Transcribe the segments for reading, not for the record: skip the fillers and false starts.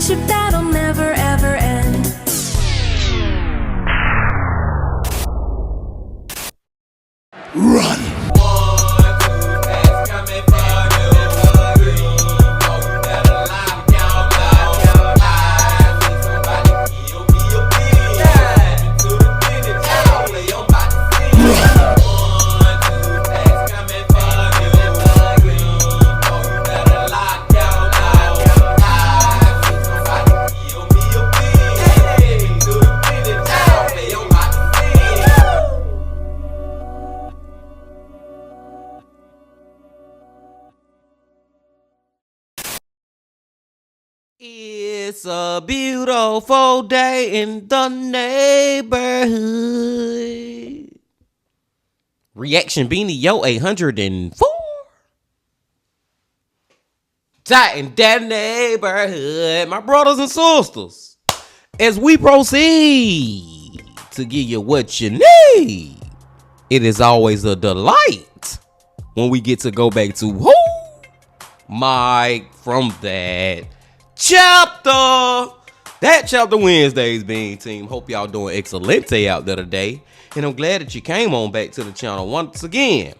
friendship that'll never ever end. Run! It's a beautiful day in the neighborhood. Reaction Beanie Yo 804. Tighten that neighborhood, my brothers and sisters. As we proceed to give you what you need, it is always a delight when we get to go back to who? Mike from that chapter. That chapter Wednesdays, Bean Team. Hope y'all doing excelente out there today. And I'm glad that you came on back to the channel once again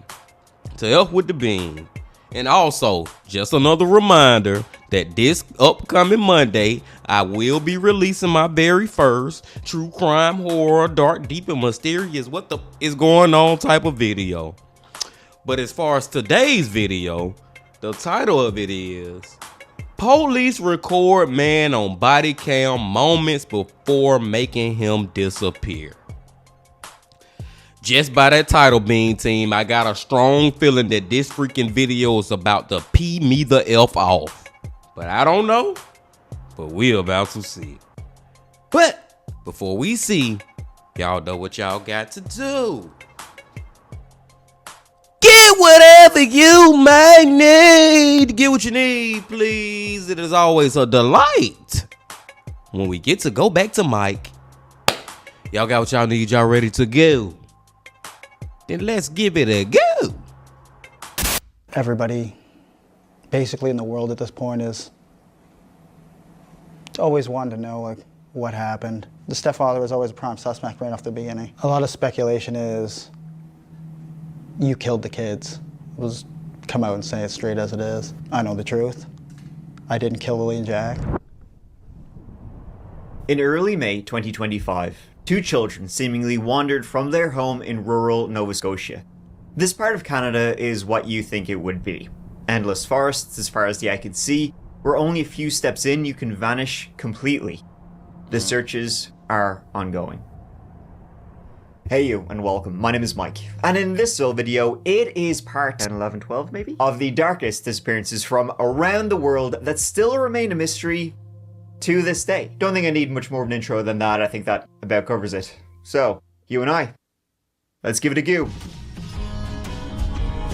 to help with the bean. And also, just another reminder that this upcoming Monday, I will be releasing my very first true crime, horror, dark, deep, and mysterious what the is going on type of video. But as far as today's video, the title of it is Police Record Man on Bodycam Moments Before Making Him Disappear. Just by that title, Bean Team, I got a strong feeling that this freaking video is about to pee me the F off. But I don't know, but we're about to see. But before we see, y'all know what y'all got to do. Get whatever you may need. Get what you need, please. It is always a delight when we get to go back to Mike. Y'all got what y'all need. Y'all ready to go? Then let's give it a go. Everybody basically in the world at this point is always wanting to know like what happened. The stepfather was always a prime suspect right off the beginning. A lot of speculation is you killed the kids. Was come out and say it straight as it is. I know the truth. I didn't kill Lily and Jack. In early May 2025, two children seemingly wandered from their home in rural Nova Scotia. This part of Canada is what you think it would be. Endless forests as far as the eye could see, where only a few steps in you can vanish completely. The searches are ongoing. Hey you, and welcome. My name is Mike, and in this little video, it is part 10, 11, 12 maybe? Of the darkest disappearances from around the world that still remain a mystery to this day. Don't think I need much more of an intro than that. I think that about covers it. So, you and I, let's give it a go.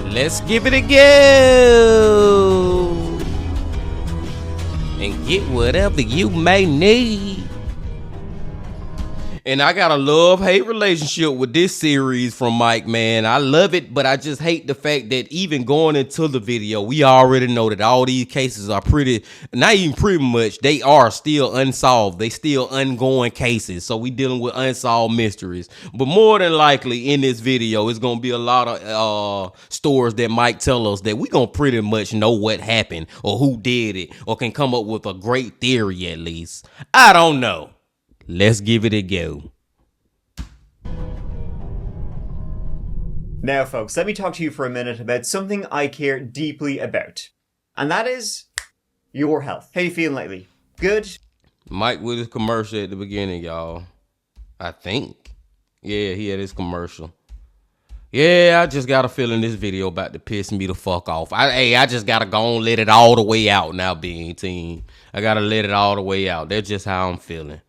Let's give it a go. And get whatever you may need. And I got a love-hate relationship with this series from Mike, man. I love it, but I just hate the fact that even going into the video, we already know that all these cases are not even pretty much, they are still unsolved. They still ongoing cases. So we dealing with unsolved mysteries. But more than likely in this video, it's going to be a lot of stories that Mike tell us that we going to pretty much know what happened or who did it or can come up with a great theory at least. I don't know. Let's give it a go. Now folks, let me talk to you for a minute about something I care deeply about. And that is your health. How you feeling lately? Good? Mike with his commercial at the beginning, y'all. I think. Yeah, he had his commercial. Yeah, I just got a feeling this video about to piss me the fuck off. I just gotta go and let it all the way out now, Bean Team. I gotta let it all the way out. That's just how I'm feeling.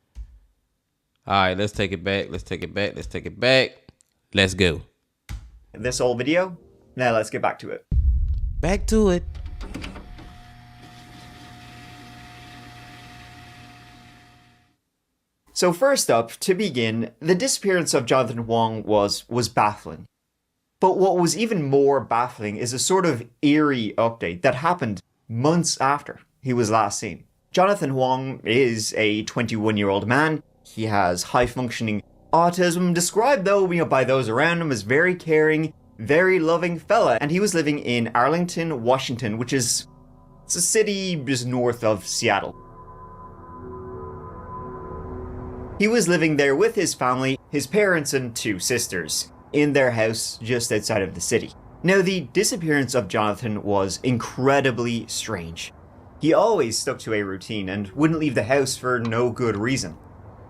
All right, let's take it back. Let's take it back. Let's take it back. Let's go. This whole video? Now let's get back to it. Back to it. So first up, to begin, the disappearance of Jonathan Wong was baffling. But what was even more baffling is a sort of eerie update that happened months after he was last seen. Jonathan Huang is a 21-year-old man. He has high-functioning autism, described though by those around him as very caring, very loving fella, and he was living in Arlington, Washington, which is a city just north of Seattle. He was living there with his family, his parents and 2 sisters, in their house just outside of the city. Now, the disappearance of Jonathan was incredibly strange. He always stuck to a routine and wouldn't leave the house for no good reason.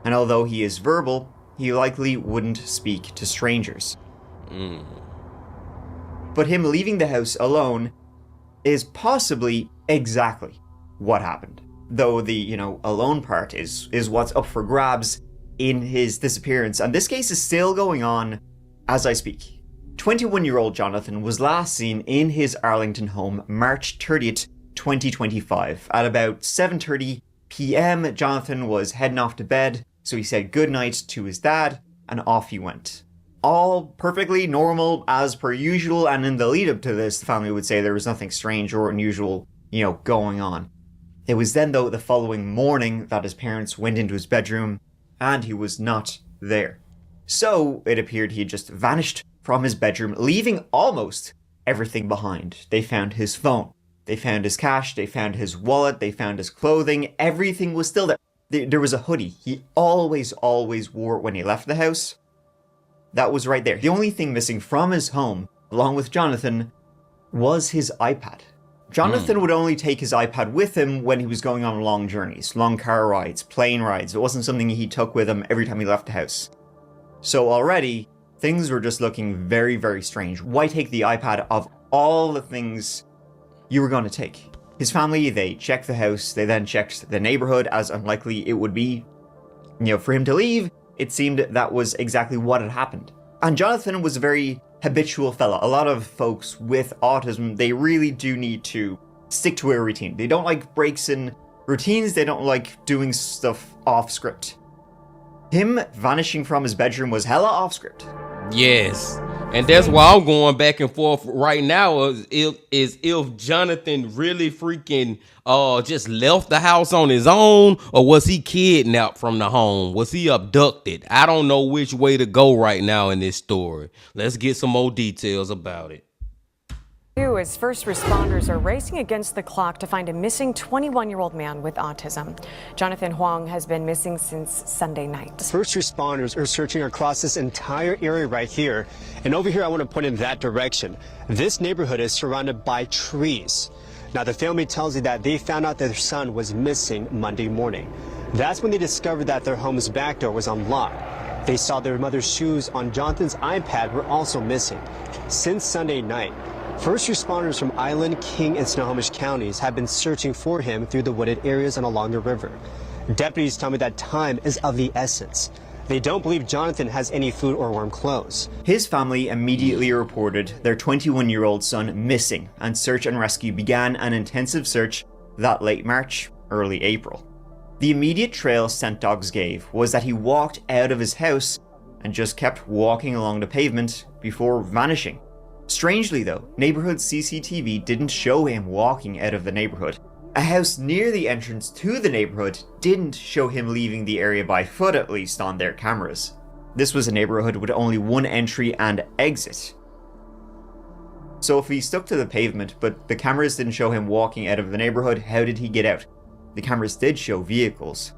And although he is verbal, he likely wouldn't speak to strangers. But him leaving the house alone is possibly exactly what happened. Though the, alone part is what's up for grabs in his disappearance. And this case is still going on as I speak. 21-year-old Jonathan was last seen in his Arlington home March 30th, 2025. At about 7:30 p.m., Jonathan was heading off to bed, so he said goodnight to his dad, and off he went. All perfectly normal as per usual, and in the lead up to this, the family would say there was nothing strange or unusual, going on. It was then, though, the following morning that his parents went into his bedroom, and he was not there. So, it appeared he had just vanished from his bedroom, leaving almost everything behind. They found his phone. They found his cash, they found his wallet, they found his clothing, everything was still there. There was a hoodie he always wore when he left the house. That was right there. The only thing missing from his home, along with Jonathan, was his iPad. Jonathan would only take his iPad with him when he was going on long journeys, long car rides, plane rides. It wasn't something he took with him every time he left the house. So already, things were just looking very, very strange. Why take the iPad of all the things you were going to take? His family, they checked the house, they then checked the neighborhood, as unlikely it would be, for him to leave. It seemed that was exactly what had happened. And Jonathan was a very habitual fella. A lot of folks with autism, they really do need to stick to a routine. They don't like breaks in routines, they don't like doing stuff off script. Him vanishing from his bedroom was hella off script. Yes. And that's why I'm going back and forth right now is if Jonathan really freaking just left the house on his own, or was he kidnapped from the home? Was he abducted? I don't know which way to go right now in this story. Let's get some more details about it. As first responders are racing against the clock to find a missing 21-year-old man with autism. Jonathan Huang has been missing since Sunday night. First responders are searching across this entire area right here. And over here, I want to point in that direction. This neighborhood is surrounded by trees. Now, the family tells you that they found out that their son was missing Monday morning. That's when they discovered that their home's back door was unlocked. They saw their mother's shoes on Jonathan's iPad were also missing. Since Sunday night, first responders from Island, King, and Snohomish counties have been searching for him through the wooded areas and along the river. Deputies tell me that time is of the essence. They don't believe Jonathan has any food or warm clothes. His family immediately reported their 21-year-old son missing, and search and rescue began an intensive search that late March, early April. The immediate trail scent dogs gave was that he walked out of his house and just kept walking along the pavement before vanishing. Strangely though, neighborhood CCTV didn't show him walking out of the neighborhood. A house near the entrance to the neighborhood didn't show him leaving the area by foot, at least on their cameras. This was a neighborhood with only one entry and exit. So if he stuck to the pavement, but the cameras didn't show him walking out of the neighborhood, how did he get out? The cameras did show vehicles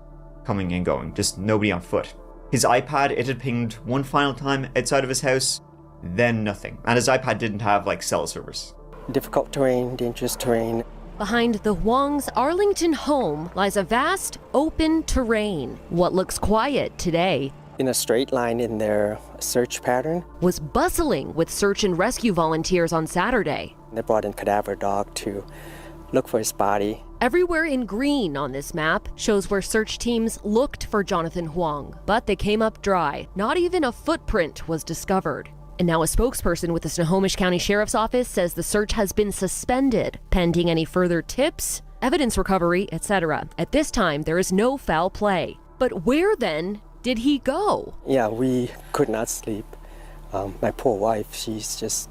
coming and going, just nobody on foot. His iPad, it had pinged one final time outside of his house, then nothing. And his iPad didn't have cell service. Difficult terrain, dangerous terrain. Behind the Huang's Arlington home lies a vast, open terrain. What looks quiet today, In a straight line in their search pattern, was bustling with search and rescue volunteers on Saturday. they brought in cadaver dog to look for his body. Everywhere in green on this map shows where search teams looked for Jonathan Huang, but they came up dry. Not even a footprint was discovered. And now a spokesperson with the Snohomish County Sheriff's Office says the search has been suspended, pending any further tips, evidence recovery, etc. At this time, there is no foul play. But where then did he go? Yeah, we could not sleep. My poor wife, she's just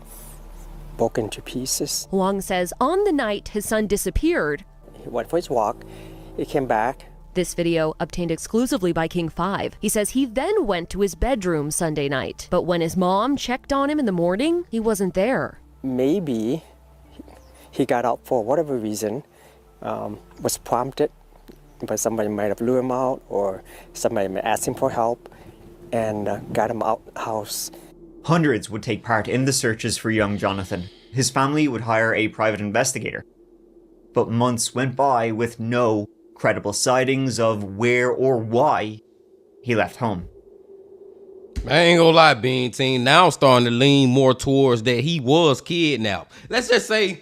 broken to pieces. Huang says on the night his son disappeared, He went for his walk He came back. This video, obtained exclusively by King 5, he says he then went to his bedroom Sunday night. But when his mom checked on him in the morning, he wasn't there. Maybe he got out for whatever reason, was prompted, but somebody might have lured him out or somebody might ask him for help and got him out the house. Hundreds would take part in the searches for young Jonathan. His family would hire a private investigator. But months went by with no credible sightings of where or why he left home. I ain't gonna lie, Bean Team. Now I'm starting to lean more towards that he was kidnapped. Let's just say,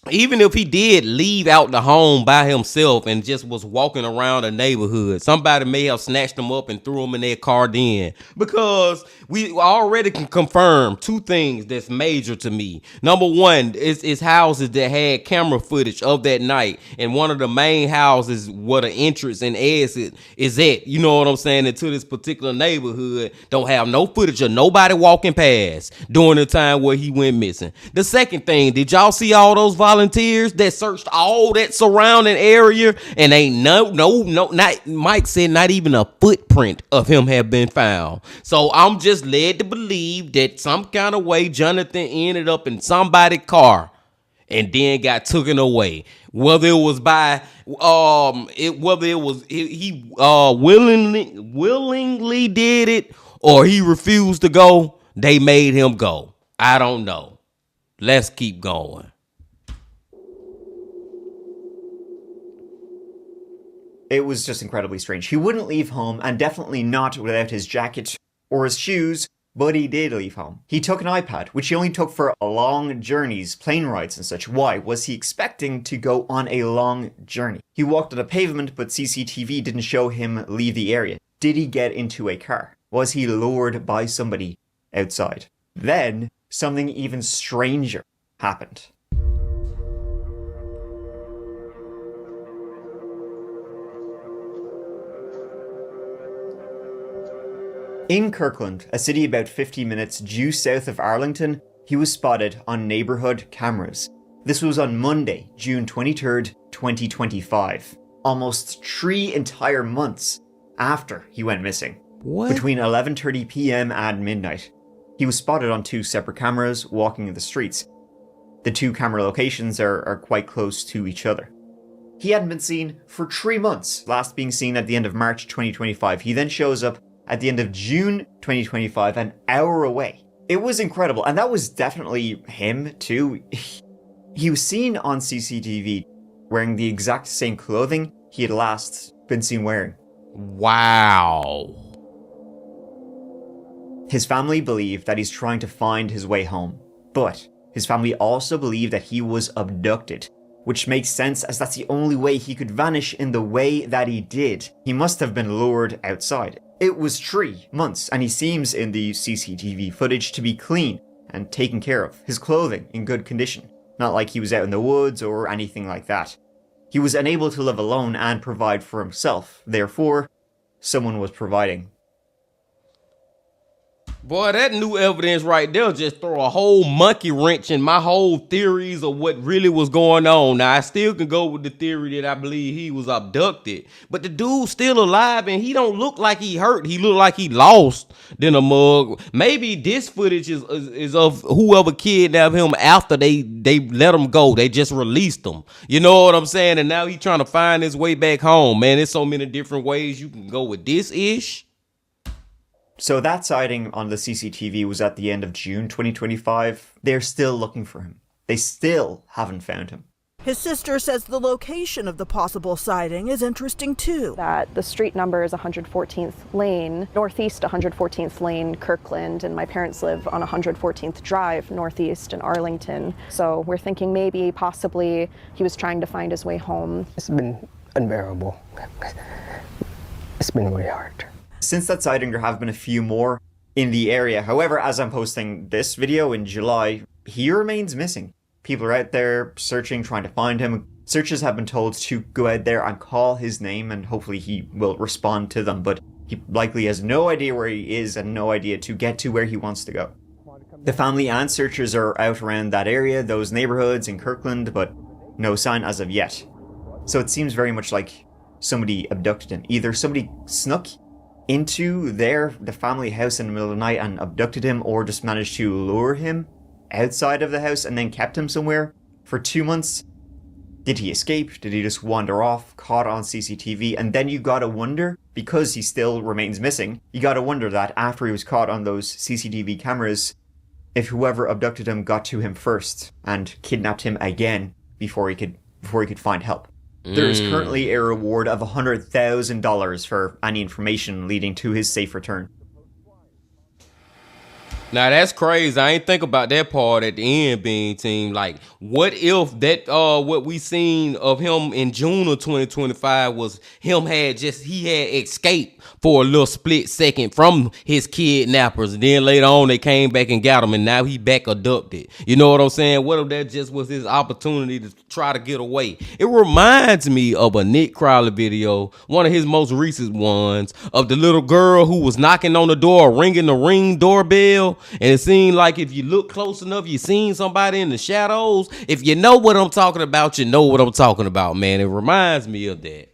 even if he did leave out the home by himself and just was walking around the neighborhood, somebody may have snatched him up and threw him in their car then. Because we already can confirm two things that's major to me. Number one is houses that had camera footage of that night. And one of the main houses where the entrance and exit is at. You know what I'm saying? Into this particular neighborhood don't have no footage of nobody walking past during the time where he went missing. The second thing, did y'all see all those volunteers that searched all that surrounding area and ain't not Mike said not even a footprint of him have been found. So I'm just led to believe that some kind of way Jonathan ended up in somebody's car and then got taken away. Whether it was by he willingly did it or he refused to go, they made him go. I don't know. Let's keep going. It was just incredibly strange. He wouldn't leave home, and definitely not without his jacket or his shoes, but he did leave home. He took an iPad, which he only took for long journeys, plane rides and such. Why? Was he expecting to go on a long journey? He walked on a pavement, but CCTV didn't show him leave the area. Did he get into a car? Was he lured by somebody outside? Then, something even stranger happened. In Kirkland, a city about 50 minutes due south of Arlington, he was spotted on neighborhood cameras. This was on Monday, June 23rd, 2025. Almost 3 entire months after he went missing. What? Between 11:30 p.m. and midnight. He was spotted on 2 separate cameras walking in the streets. The 2 camera locations are quite close to each other. He hadn't been seen for 3 months, last being seen at the end of March 2025. He then shows up at the end of June 2025, an hour away. It was incredible, and that was definitely him too. He was seen on CCTV wearing the exact same clothing he had last been seen wearing. Wow. His family believe that he's trying to find his way home, but his family also believe that he was abducted, which makes sense as that's the only way he could vanish in the way that he did. He must have been lured outside. It was 3 months, and he seems in the CCTV footage to be clean and taken care of, his clothing in good condition, not like he was out in the woods or anything like that. He was unable to live alone and provide for himself, therefore, someone was providing. Boy, that new evidence right there just throw a whole monkey wrench in my whole theories of what really was going on. Now, I still can go with the theory that I believe he was abducted, but the dude's still alive and he don't look like he hurt. He look like he lost than a mug. Maybe this footage is of whoever kidnapped him after they let him go. They just released him. You know what I'm saying? And now he's trying to find his way back home. Man, there's so many different ways you can go with this ish. So that sighting on the CCTV was at the end of June 2025. They're still looking for him. They still haven't found him. His sister says the location of the possible sighting is interesting too. That the street number is 114th Lane, northeast 114th Lane, Kirkland, and my parents live on 114th Drive, northeast in Arlington. So we're thinking maybe, possibly, he was trying to find his way home. It's been unbearable. It's been really hard. Since that sighting, there have been a few more in the area. However, as I'm posting this video in July, he remains missing. People are out there searching, trying to find him. Searchers have been told to go out there and call his name, and hopefully he will respond to them, but he likely has no idea where he is and no idea to get to where he wants to go. The family and searchers are out around that area, those neighborhoods in Kirkland, but no sign as of yet. So it seems very much like somebody abducted him. Either somebody snuck into the family house in the middle of the night and abducted him, or just managed to lure him outside of the house and then kept him somewhere for 2 months. Did he escape? Did he just wander off, caught on CCTV? And then you gotta wonder, because he still remains missing, you gotta wonder that after he was caught on those CCTV cameras, if whoever abducted him got to him first and kidnapped him again before he could find help. There is currently a reward of $100,000 for any information leading to his safe return. Now that's crazy. I ain't think about that part at the end, being team. Like, what if that what we seen of him in June of 2025 was him he had escaped for a little split second from his kidnappers, and then later on they came back and got him, and now he back abducted. You know what I'm saying? What if that just was his opportunity to try to get away? It reminds me of a Nick Crowley video, one of his most recent ones, of the little girl who was knocking on the door, ringing the Ring doorbell. And it seemed like if you look close enough, you seen somebody in the shadows. If you know what I'm talking about, you know what I'm talking about, man. It reminds me of that.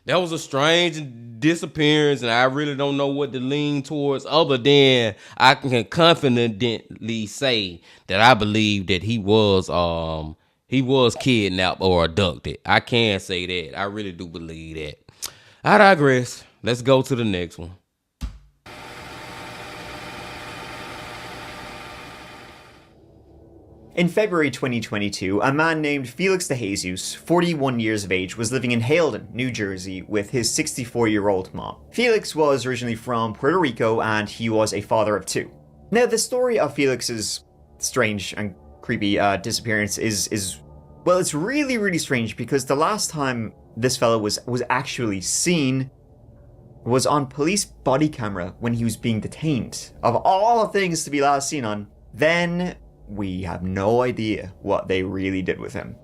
That was a strange disappearance, and I really don't know what to lean towards, other than I can confidently say that I believe that he was kidnapped or abducted. I can say that. I really do believe that. I digress. Let's go to the next one. In February 2022, a man named Felix de Jesus, 41 years of age, was living in Haledon, New Jersey, with his 64-year-old mom. Felix was originally from Puerto Rico, and he was a father of 2. Now, the story of Felix's strange and creepy disappearance is well, it's really, really strange, because the last time this fellow was actually seen was on police body camera when he was being detained. Of all things to be last seen on, then we have no idea what they really did with him.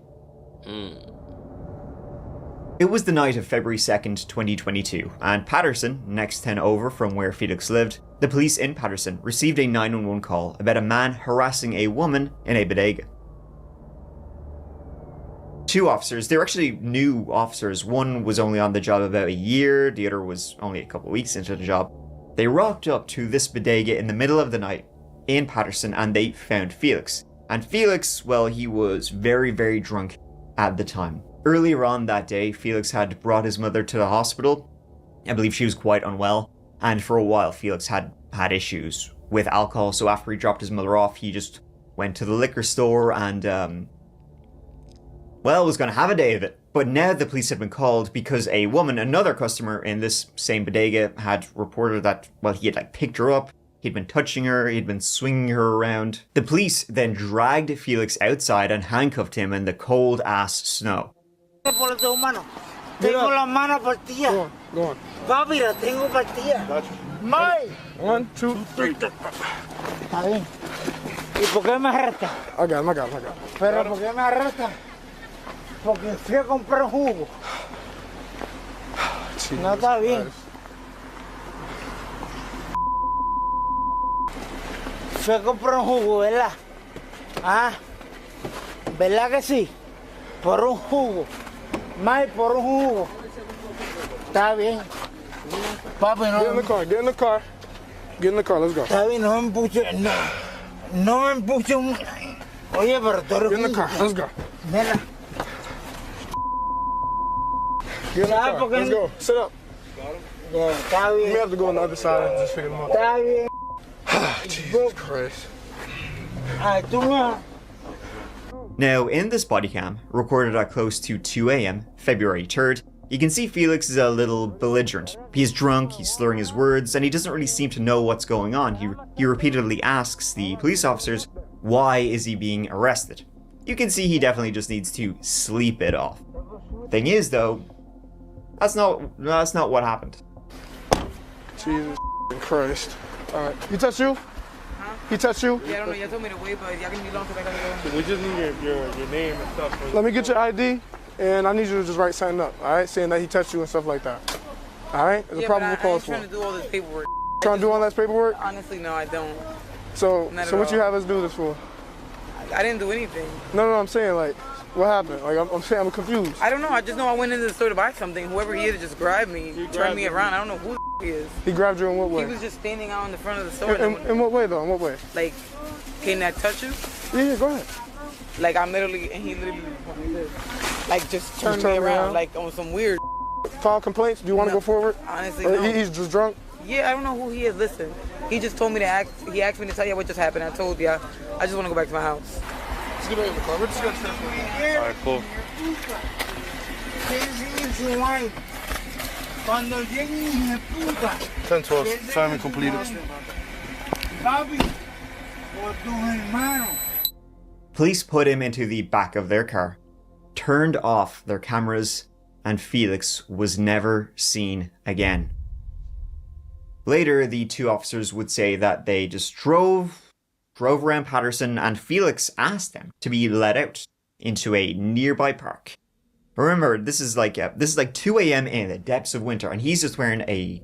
It was the night of February 2nd, 2022, and Patterson, next town over from where Felix lived, the police in Patterson received a 911 call about a man harassing a woman in a bodega. 2 officers, they were actually new officers. One was only on the job about a year, the other was only a couple of weeks into the job. They rocked up to this bodega in the middle of the night in Patterson, and they found Felix. And Felix, well, he was very, very drunk at the time. Earlier on that day, Felix had brought his mother to the hospital. I believe she was quite unwell, and for a while Felix had issues with alcohol, so after he dropped his mother off, he just went to the liquor store and, was gonna have a day of it. But now the police had been called because a woman, another customer in this same bodega, had reported that, well, he had picked her up. He'd been touching her, he'd been swinging her around. The police then dragged Felix outside and handcuffed him in the cold-ass snow. Go on. Papi, la tengo partida. Mai. 1, 2, 3. Está bien. ¿Y por qué me arrestan? I got him. ¿Pero por qué me arrestan? Porque fui a comprar un jugo. No está bien. Fui a comprar un jugo, ¿verdad? Ah, ¿verdad que sí? Por un jugo. Mai, por un jugo. Está bien. Papi, no. Get in the car. Let's go. Está bien, no me empuches. No me empuches. Oye, pero tú eres. Get in the car. Let's go. Nena. Get in the car. Let's go. Sit up. Está bien. We have to go on the other side and just figure them out. Está bien. Jesus Christ. Now, in this body cam, recorded at close to 2 a.m., February 3rd, you can see Felix is a little belligerent. He's drunk, he's slurring his words, and he doesn't really seem to know what's going on. He repeatedly asks the police officers, why is he being arrested? You can see he definitely just needs to sleep it off. Thing is, though, that's not what happened. Jesus Christ. Alright, he touched you? Huh? He touched you? Yeah, I don't know, you told me to wait, but y'all can be long because I gotta go. We just need your name and stuff. Let me get your ID, and I need you to just write something up, alright? Saying that he touched you and stuff like that. Alright? There's a probable cause for it. I'm trying to do all this paperwork. Trying to do all that paperwork? Honestly, no, I don't. So what you have us do this for? I didn't do anything. No, I'm saying, like, What happened? Like, I'm saying I'm confused. I don't know. I just know I went into the store to buy something. Whoever he is just grabbed me, turned me around. I don't know who the he is. He grabbed you in what way? He was just standing out in the front of the store. In what way, though? In what way? Like, can that touch you? Yeah, go ahead. Like, he literally, like, just turned me around, like, on some weird. File complaints? Do you want to go forward? Honestly, or no. He's just drunk? Yeah, I don't know who he is. Listen, he just told me he asked me to tell you what just happened. I told you. I just want to go back to my house. Let's get in the car. We're just going to check. All right, cool. Cuando lleguen, hijo de puta. 10-12. Assignment completed. Papi, por tus hermanos. Police put him into the back of their car, turned off their cameras, and Felix was never seen again. Later, the two officers would say that they just drove around Patterson, and Felix asked them to be let out into a nearby park. Remember, this is like 2 a.m. in the depths of winter, and he's just wearing a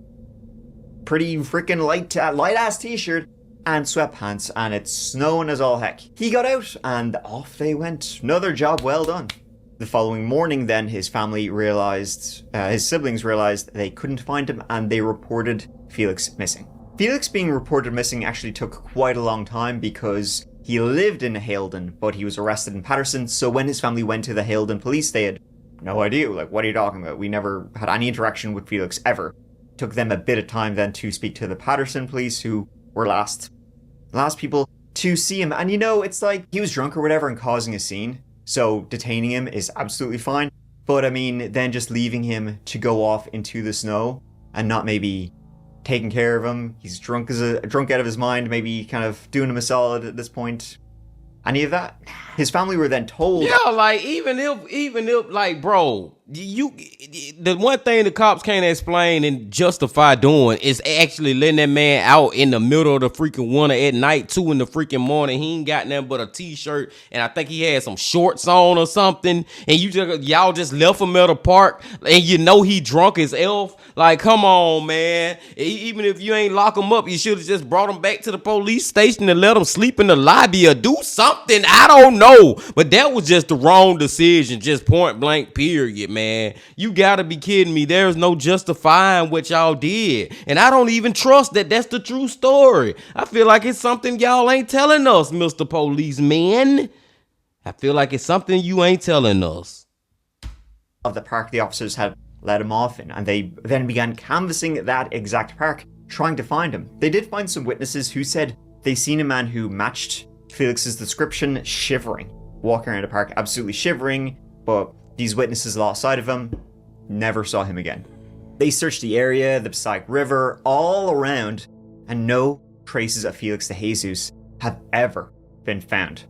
pretty freaking light ass t-shirt and sweatpants, and it's snowing as all heck. He got out, and off they went. Another job well done. The following morning, then, his siblings realized they couldn't find him, and they reported Felix missing. Felix being reported missing actually took quite a long time because he lived in Haledon, but he was arrested in Patterson. So when his family went to the Haledon police, they had no idea. Like, what are you talking about? We never had any interaction with Felix ever. It took them a bit of time then to speak to the Patterson police, who were last people to see him. And it's like he was drunk or whatever and causing a scene. So detaining him is absolutely fine. But I mean, then just leaving him to go off into the snow and not maybe taking care of him. He's drunk out of his mind, maybe kind of doing him a solid at this point. Any of that? His family were then told. Yeah, like even if like, bro, the one thing the cops can't explain and justify doing is actually letting that man out in the middle of the freaking winter at night, 2 in the freaking morning. He ain't got nothing but a t-shirt, and I think he had some shorts on or something. And y'all just left him at a park, and he drunk as elf. Like, come on, man. Even if you ain't lock him up, you should have just brought him back to the police station and let him sleep in the lobby or do something. I don't know, but that was just the wrong decision, just point blank, period, man. You gotta be kidding me. There's no justifying what y'all did, and I don't even trust that that's the true story. I feel like it's something y'all ain't telling us, Mr. Policeman. I feel like it's something you ain't telling us. Of the park the officers had let him off in, and they then began canvassing that exact park, trying to find him. They did find some witnesses who said they seen a man who matched Felix's description, shivering, walking around the park, absolutely shivering, but these witnesses lost sight of him, never saw him again. They searched the area, the Passaic River, all around, and no traces of Felix de Jesus have ever been found.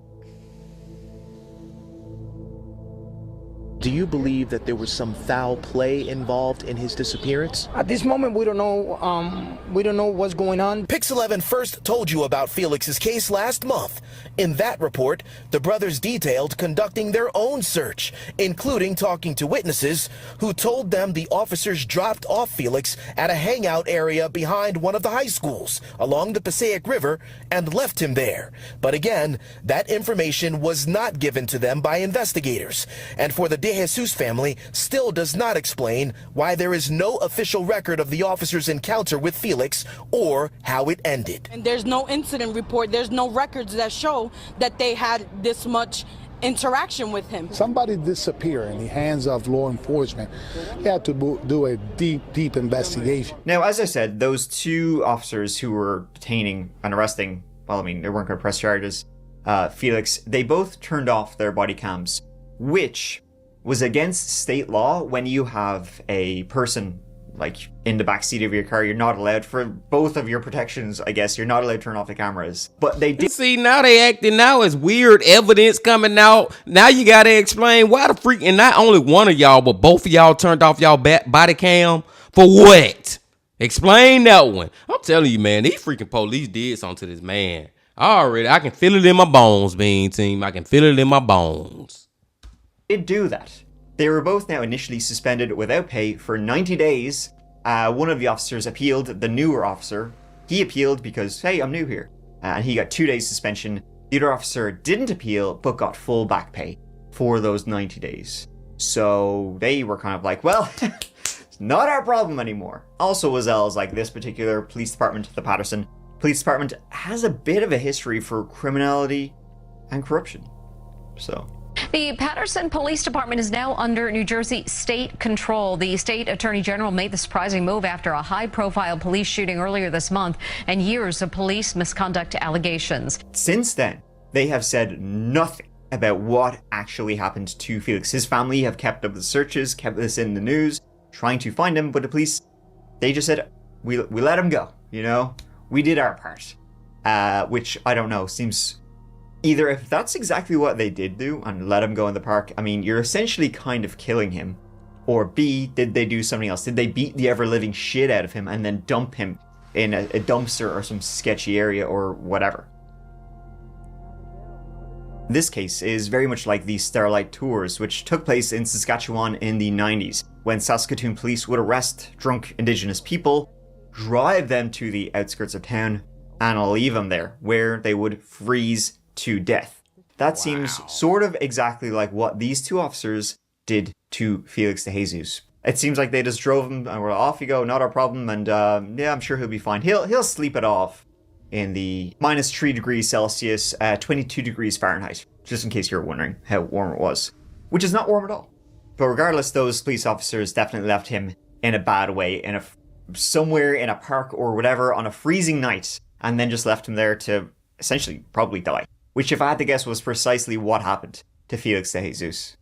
Do you believe that there was some foul play involved in his disappearance? At this moment, we don't know. We don't know what's going on. Pix 11 first told you about Felix's case last month. In that report, the brothers detailed conducting their own search, including talking to witnesses who told them the officers dropped off Felix at a hangout area behind one of the high schools along the Passaic River and left him there. But again, that information was not given to them by investigators. And for the De Jesus family, still does not explain why there is no official record of the officers' encounter with Felix or how it ended. And there's no incident report. There's no records that show that they had this much interaction with him. Somebody disappear in the hands of law enforcement. They had to do a deep investigation. Now, as I said, those two officers who were detaining and arresting, well, I mean, they weren't going to press charges, Felix, they both turned off their body cams, which was against state law. When you have a person like in the backseat of your car, you're not allowed, for both of your protections, I guess, you're not allowed to turn off the cameras. But they did. See, now they acting now as weird evidence coming out. Now you gotta explain why the freak, and not only one of y'all, but both of y'all turned off y'all body cam for what? Explain that one. I'm telling you, man, these freaking police did something to this man. I can feel it in my bones, Bean Team. I can feel it in my bones. Did do that. They were both now initially suspended without pay for 90 days. One of the officers appealed, the newer officer. He appealed because, hey, I'm new here. And he got 2 days suspension. The other officer didn't appeal, but got full back pay. for those 90 days. So they were kind of like, well, it's not our problem anymore. Also, as well as like this particular police department, the Patterson Police Department, has a bit of a history for criminality and corruption. So the Patterson Police Department is now under New Jersey state control. The state attorney general made the surprising move after a high-profile police shooting earlier this month and years of police misconduct allegations. Since then, they have said nothing about what actually happened to Felix. His family have kept up the searches, kept this in the news, trying to find him, but the police, they just said, we let him go, you know? We did our part. Which, I don't know, seems... Either if that's exactly what they did do and let him go in the park, I mean, you're essentially kind of killing him. Or B, did they do something else? Did they beat the ever-living shit out of him and then dump him in a dumpster or some sketchy area or whatever? This case is very much like the Starlight Tours, which took place in Saskatchewan in the 90s, when Saskatoon police would arrest drunk Indigenous people, drive them to the outskirts of town, and leave them there, where they would freeze to death. That seems sort of exactly like what these two officers did to Felix de Jesus. It seems like they just drove him and were off you go, not our problem, and yeah, I'm sure he'll be fine. He'll sleep it off in the -3 degrees Celsius, 22 degrees Fahrenheit, just in case you're wondering how warm it was, which is not warm at all. But regardless, those police officers definitely left him in a bad way, somewhere in a park or whatever on a freezing night, and then just left him there to essentially probably die. Which, if I had to guess, was precisely what happened to Felix de Jesus.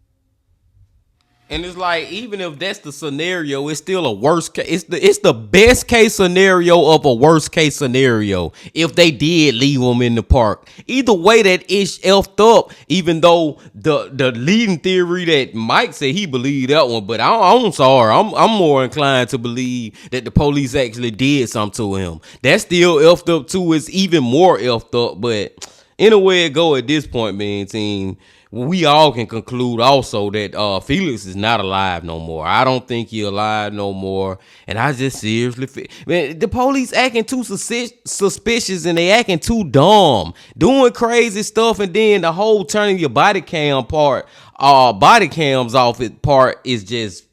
And it's like, even if that's the scenario, it's still a worst case. It's the best case scenario of a worst case scenario if they did leave him in the park. Either way, that ish effed up, even though the leading theory that Mike said he believed that one. But I'm sorry. I'm more inclined to believe that the police actually did something to him. That's still effed up too. It's even more effed up. But anyway it go at this point, man, team, we all can conclude also that Felix is not alive no more. I don't think he's alive no more. And I just seriously man, the police acting too suspicious and they acting too dumb. Doing crazy stuff, and then the whole turning your body cams off it part is just,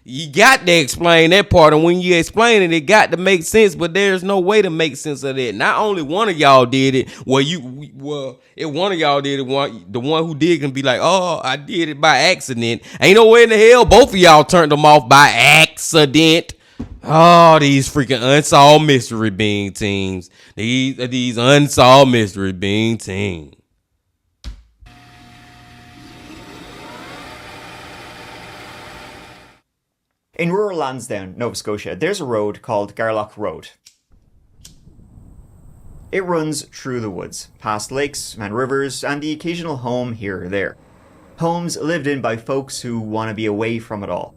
you got to explain that part, and when you explain it, it got to make sense, but there's no way to make sense of that. Not only one of y'all did it, if one of y'all did it, the one who did can be like, oh, I did it by accident. Ain't no way in the hell both of y'all turned them off by accident. Oh, these freaking unsolved mystery being teams. These unsolved mystery being teams. In rural Lansdowne, Nova Scotia, there's a road called Garlock Road. It runs through the woods, past lakes and rivers, and the occasional home here or there. Homes lived in by folks who want to be away from it all.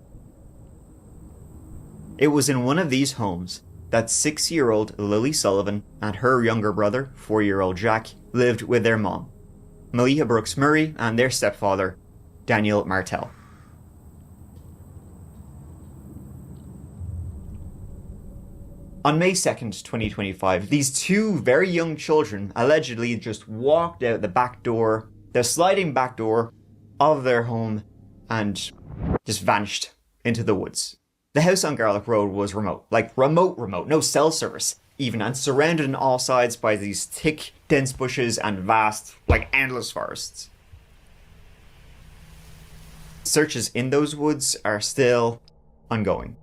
It was in one of these homes that 6-year-old Lily Sullivan and her younger brother, 4-year-old Jack, lived with their mom, Malia Brooks Murray, and their stepfather, Daniel Martel. On May 2nd, 2025, these two very young children allegedly just walked out the sliding back door of their home and just vanished into the woods. The house on Garlock Road was remote, no cell service even, and surrounded on all sides by these thick, dense bushes and vast, endless forests. Searches in those woods are still ongoing.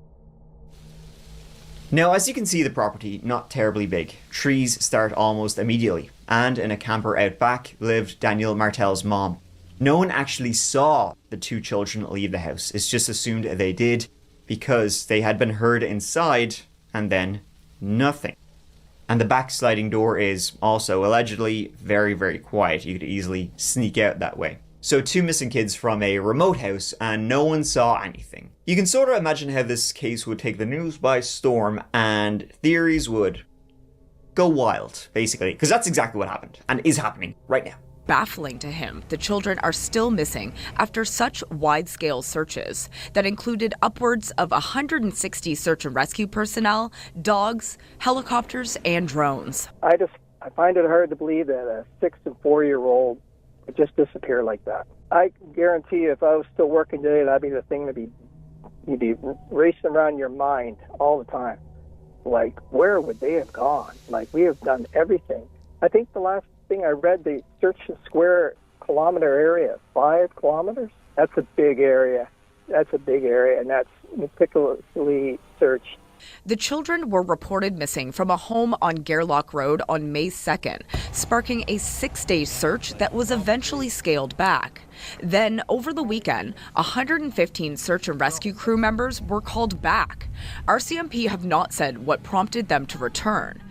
Now, as you can see, the property, not terribly big. Trees start almost immediately, and in a camper out back lived Daniel Martel's mom. No one actually saw the two children leave the house. It's just assumed they did because they had been heard inside, and then nothing. And the back sliding door is also allegedly very, very quiet. You could easily sneak out that way. So 2 missing kids from a remote house, and no one saw anything. You can sort of imagine how this case would take the news by storm, and theories would go wild, basically. Because that's exactly what happened, and is happening right now. Baffling to him, the children are still missing after such wide-scale searches that included upwards of 160 search and rescue personnel, dogs, helicopters, and drones. I find it hard to believe that a 6 and 4-year-old It just disappeared like that. I guarantee you, if I was still working today, that'd be the thing you'd be racing around your mind all the time. Like, where would they have gone? Like, we have done everything. I think the last thing I read, they searched the square kilometer area, 5 kilometers. That's a big area. And that's meticulously searched. The children were reported missing from a home on Gairloch Road on May 2nd, sparking a 6-day search that was eventually scaled back. Then, over the weekend, 115 search and rescue crew members were called back. RCMP have not said what prompted them to return.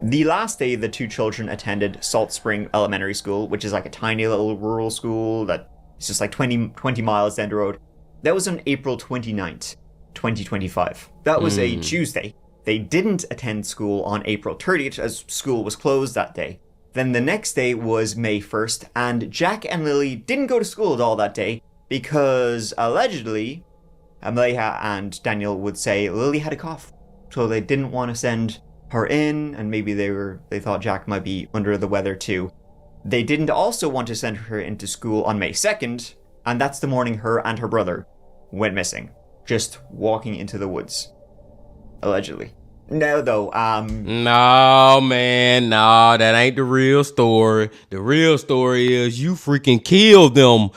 The last day the 2 children attended Salt Spring Elementary School, which is like a tiny little rural school that is just like 20 miles down the road. That was on April 29th. 2025. That was a Tuesday. They didn't attend school on April 30th as school was closed that day. Then the next day was May 1st, and Jack and Lily didn't go to school at all that day because allegedly, Amelia and Daniel would say Lily had a cough. So they didn't want to send her in, and maybe they thought Jack might be under the weather too. They didn't also want to send her into school on May 2nd, and that's the morning her and her brother went missing. Just walking into the woods. Allegedly. No, though, No, man, no, that ain't the real story. The real story is you freaking killed them,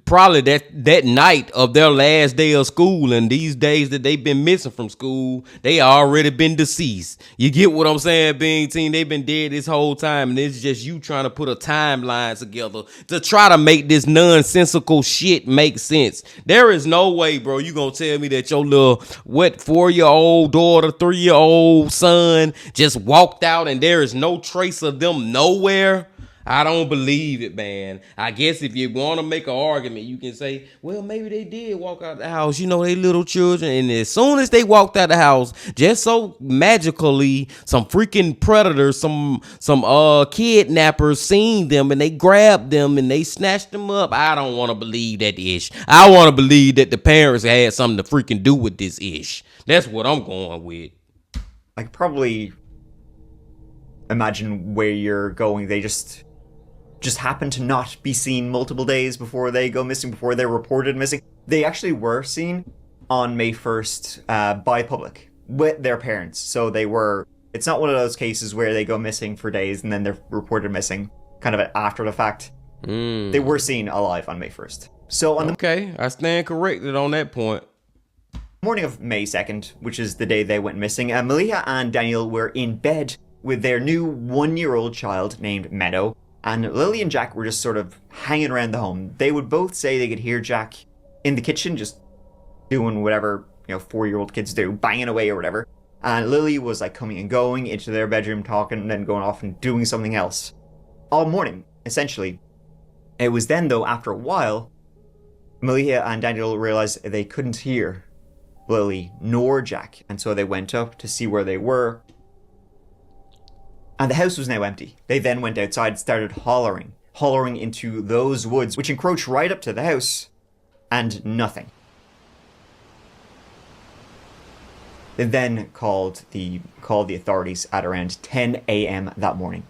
probably that night of their last day of school, and these days that they've been missing from school, they already been deceased. You get what I'm saying, Bing Team? They've been dead this whole time, and it's just you trying to put a timeline together to try to make this nonsensical shit make sense. There is no way, bro, you gonna tell me that your little, 4-year-old daughter, 3-year-old son just walked out and there is no trace of them nowhere? I don't believe it, man. I guess if you want to make an argument, you can say, well, maybe they did walk out the house. You know, they little children. And as soon as they walked out the house, just so magically, some freaking predators, some kidnappers seen them and they grabbed them and they snatched them up. I don't want to believe that ish. I want to believe that the parents had something to freaking do with this ish. That's what I'm going with. I could probably imagine where you're going. They just happen to not be seen multiple days before they go missing, before they're reported missing. They actually were seen on May 1st by public with their parents. So it's not one of those cases where they go missing for days and then they're reported missing kind of after the fact. They were seen alive on May 1st. So okay, I stand corrected on that point. Morning of May 2nd, which is the day they went missing, Malia and Daniel were in bed with their new 1-year-old child named Meadow, and Lily and Jack were just sort of hanging around the home. They would both say they could hear Jack in the kitchen just doing whatever, 4-year-old kids do, banging away or whatever, and Lily was like coming and going into their bedroom talking and then going off and doing something else. All morning, essentially. It was then, though, after a while, Malia and Daniel realized they couldn't hear Lily nor Jack, and so they went up to see where they were, and the house was now empty. They then went outside and started hollering into those woods, which encroach right up to the house, and nothing. They then called the authorities at around 10 a.m. that morning.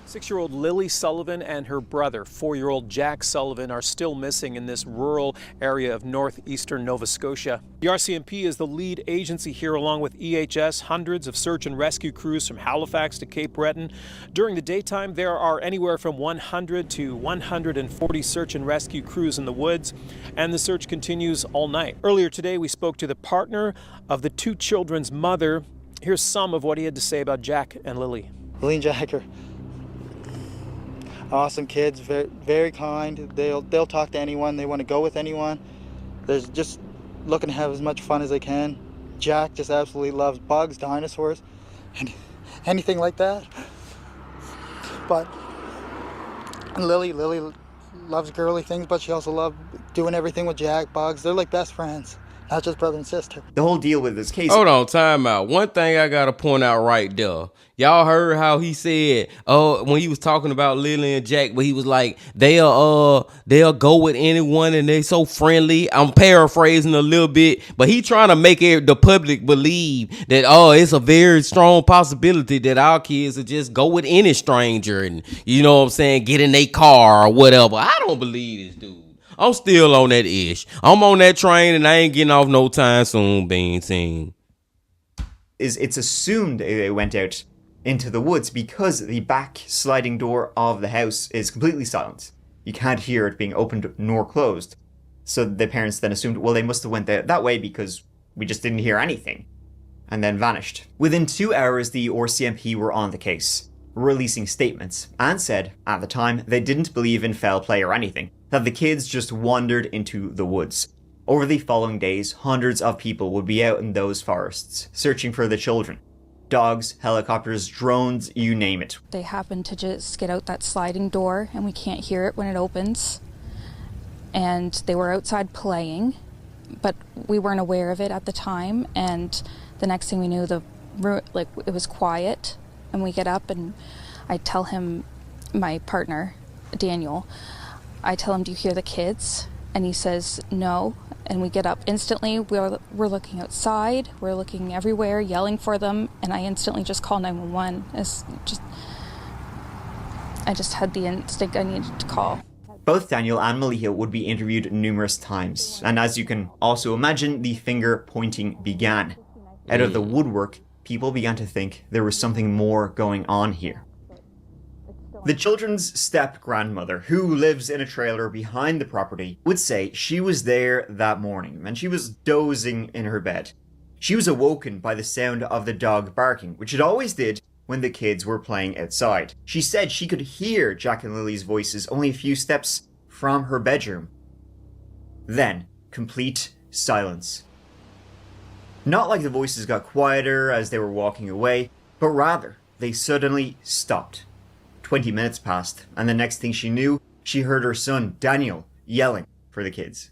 6-year-old Lily Sullivan and her brother, 4-year-old Jack Sullivan, are still missing in this rural area of northeastern Nova Scotia. The RCMP is the lead agency here, along with EHS, hundreds of search and rescue crews from Halifax to Cape Breton. During the daytime, there are anywhere from 100 to 140 search and rescue crews in the woods, and the search continues all night. Earlier today, we spoke to the partner of the 2 children's mother. Here's some of what he had to say about Jack and Lily. Lily and Jack are awesome kids, very, very kind. They'll talk to anyone. They want to go with anyone. They're just looking to have as much fun as they can. Jack just absolutely loves bugs, dinosaurs, and anything like that. But Lily loves girly things, but she also loves doing everything with Jack, bugs. They're like best friends. That's just brother and sister. The whole deal with this case... Hold on, time out. One thing I gotta point out right there. Y'all heard how he said, when he was talking about Lily and Jack, but he was like, they'll go with anyone and they so friendly. I'm paraphrasing a little bit, but he trying to make the public believe that, it's a very strong possibility that our kids will just go with any stranger and, you know what I'm saying, get in their car or whatever. I don't believe this dude. I'm still on that ish. I'm on that train and I ain't getting off no time soon, being seen. It's assumed they went out into the woods because the back sliding door of the house is completely silent. You can't hear it being opened nor closed. So the parents then assumed, well, they must have went that way because we just didn't hear anything, and then vanished. Within 2 hours, the RCMP were on the case, releasing statements, and said, at the time, they didn't believe in foul play or anything, that the kids just wandered into the woods. Over the following days, hundreds of people would be out in those forests, searching for the children. Dogs, helicopters, drones, you name it. They happen to just get out that sliding door and we can't hear it when it opens. And they were outside playing, but we weren't aware of it at the time. And the next thing we knew, it was quiet. And we get up and I tell him, my partner, Daniel, I tell him, do you hear the kids? And he says, no. And we get up instantly. We're looking outside. We're looking everywhere, yelling for them. And I instantly just call 911. I just had the instinct I needed to call. Both Daniel and Maliha would be interviewed numerous times. And as you can also imagine, the finger pointing began. Out of the woodwork, people began to think there was something more going on here. The children's step-grandmother, who lives in a trailer behind the property, would say she was there that morning, and she was dozing in her bed. She was awoken by the sound of the dog barking, which it always did when the kids were playing outside. She said she could hear Jack and Lily's voices only a few steps from her bedroom. Then, complete silence. Not like the voices got quieter as they were walking away, but rather, they suddenly stopped. 20 minutes passed, and the next thing she knew, she heard her son, Daniel, yelling for the kids.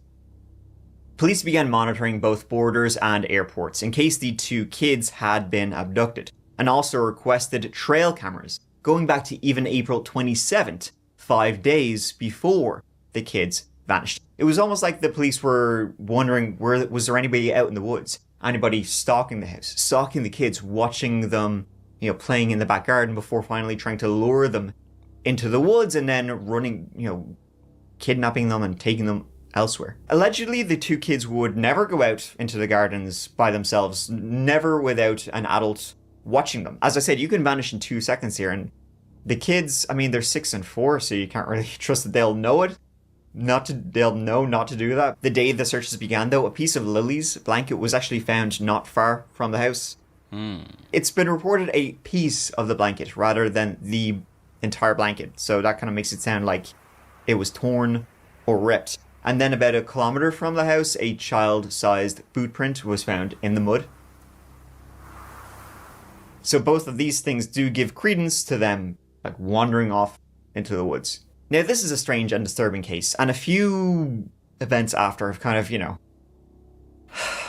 Police began monitoring both borders and airports in case the two kids had been abducted, and also requested trail cameras, going back to even April 27th, 5 days before the kids vanished. It was almost like the police were wondering, was there anybody out in the woods? Anybody stalking the house, stalking the kids, watching them playing in the back garden before finally trying to lure them into the woods and then running, kidnapping them and taking them elsewhere. Allegedly, the two kids would never go out into the gardens by themselves, never without an adult watching them. As I said, you can vanish in 2 seconds here, and the kids, they're 6 and 4, so you can't really trust that they'll know it. They'll know not to do that. The day the searches began, though, a piece of Lily's blanket was actually found not far from the house. It's been reported a piece of the blanket rather than the entire blanket, so that kind of makes it sound like it was torn or ripped. And then about 1 kilometer from the house, a child-sized boot print was found in the mud. So both of these things do give credence to them wandering off into the woods. Now, this is a strange and disturbing case, and a few events after have kind of,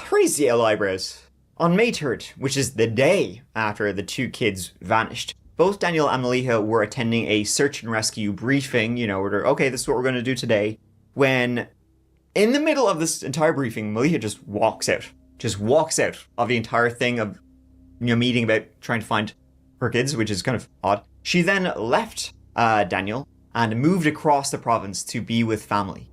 raised the yellow eyebrows. On May 3rd, which is the day after the two kids vanished, both Daniel and Maliha were attending a search and rescue briefing, okay, this is what we're going to do today, when in the middle of this entire briefing, Maliha just walks out of the entire thing of, meeting about trying to find her kids, which is kind of odd. She then left Daniel and moved across the province to be with family,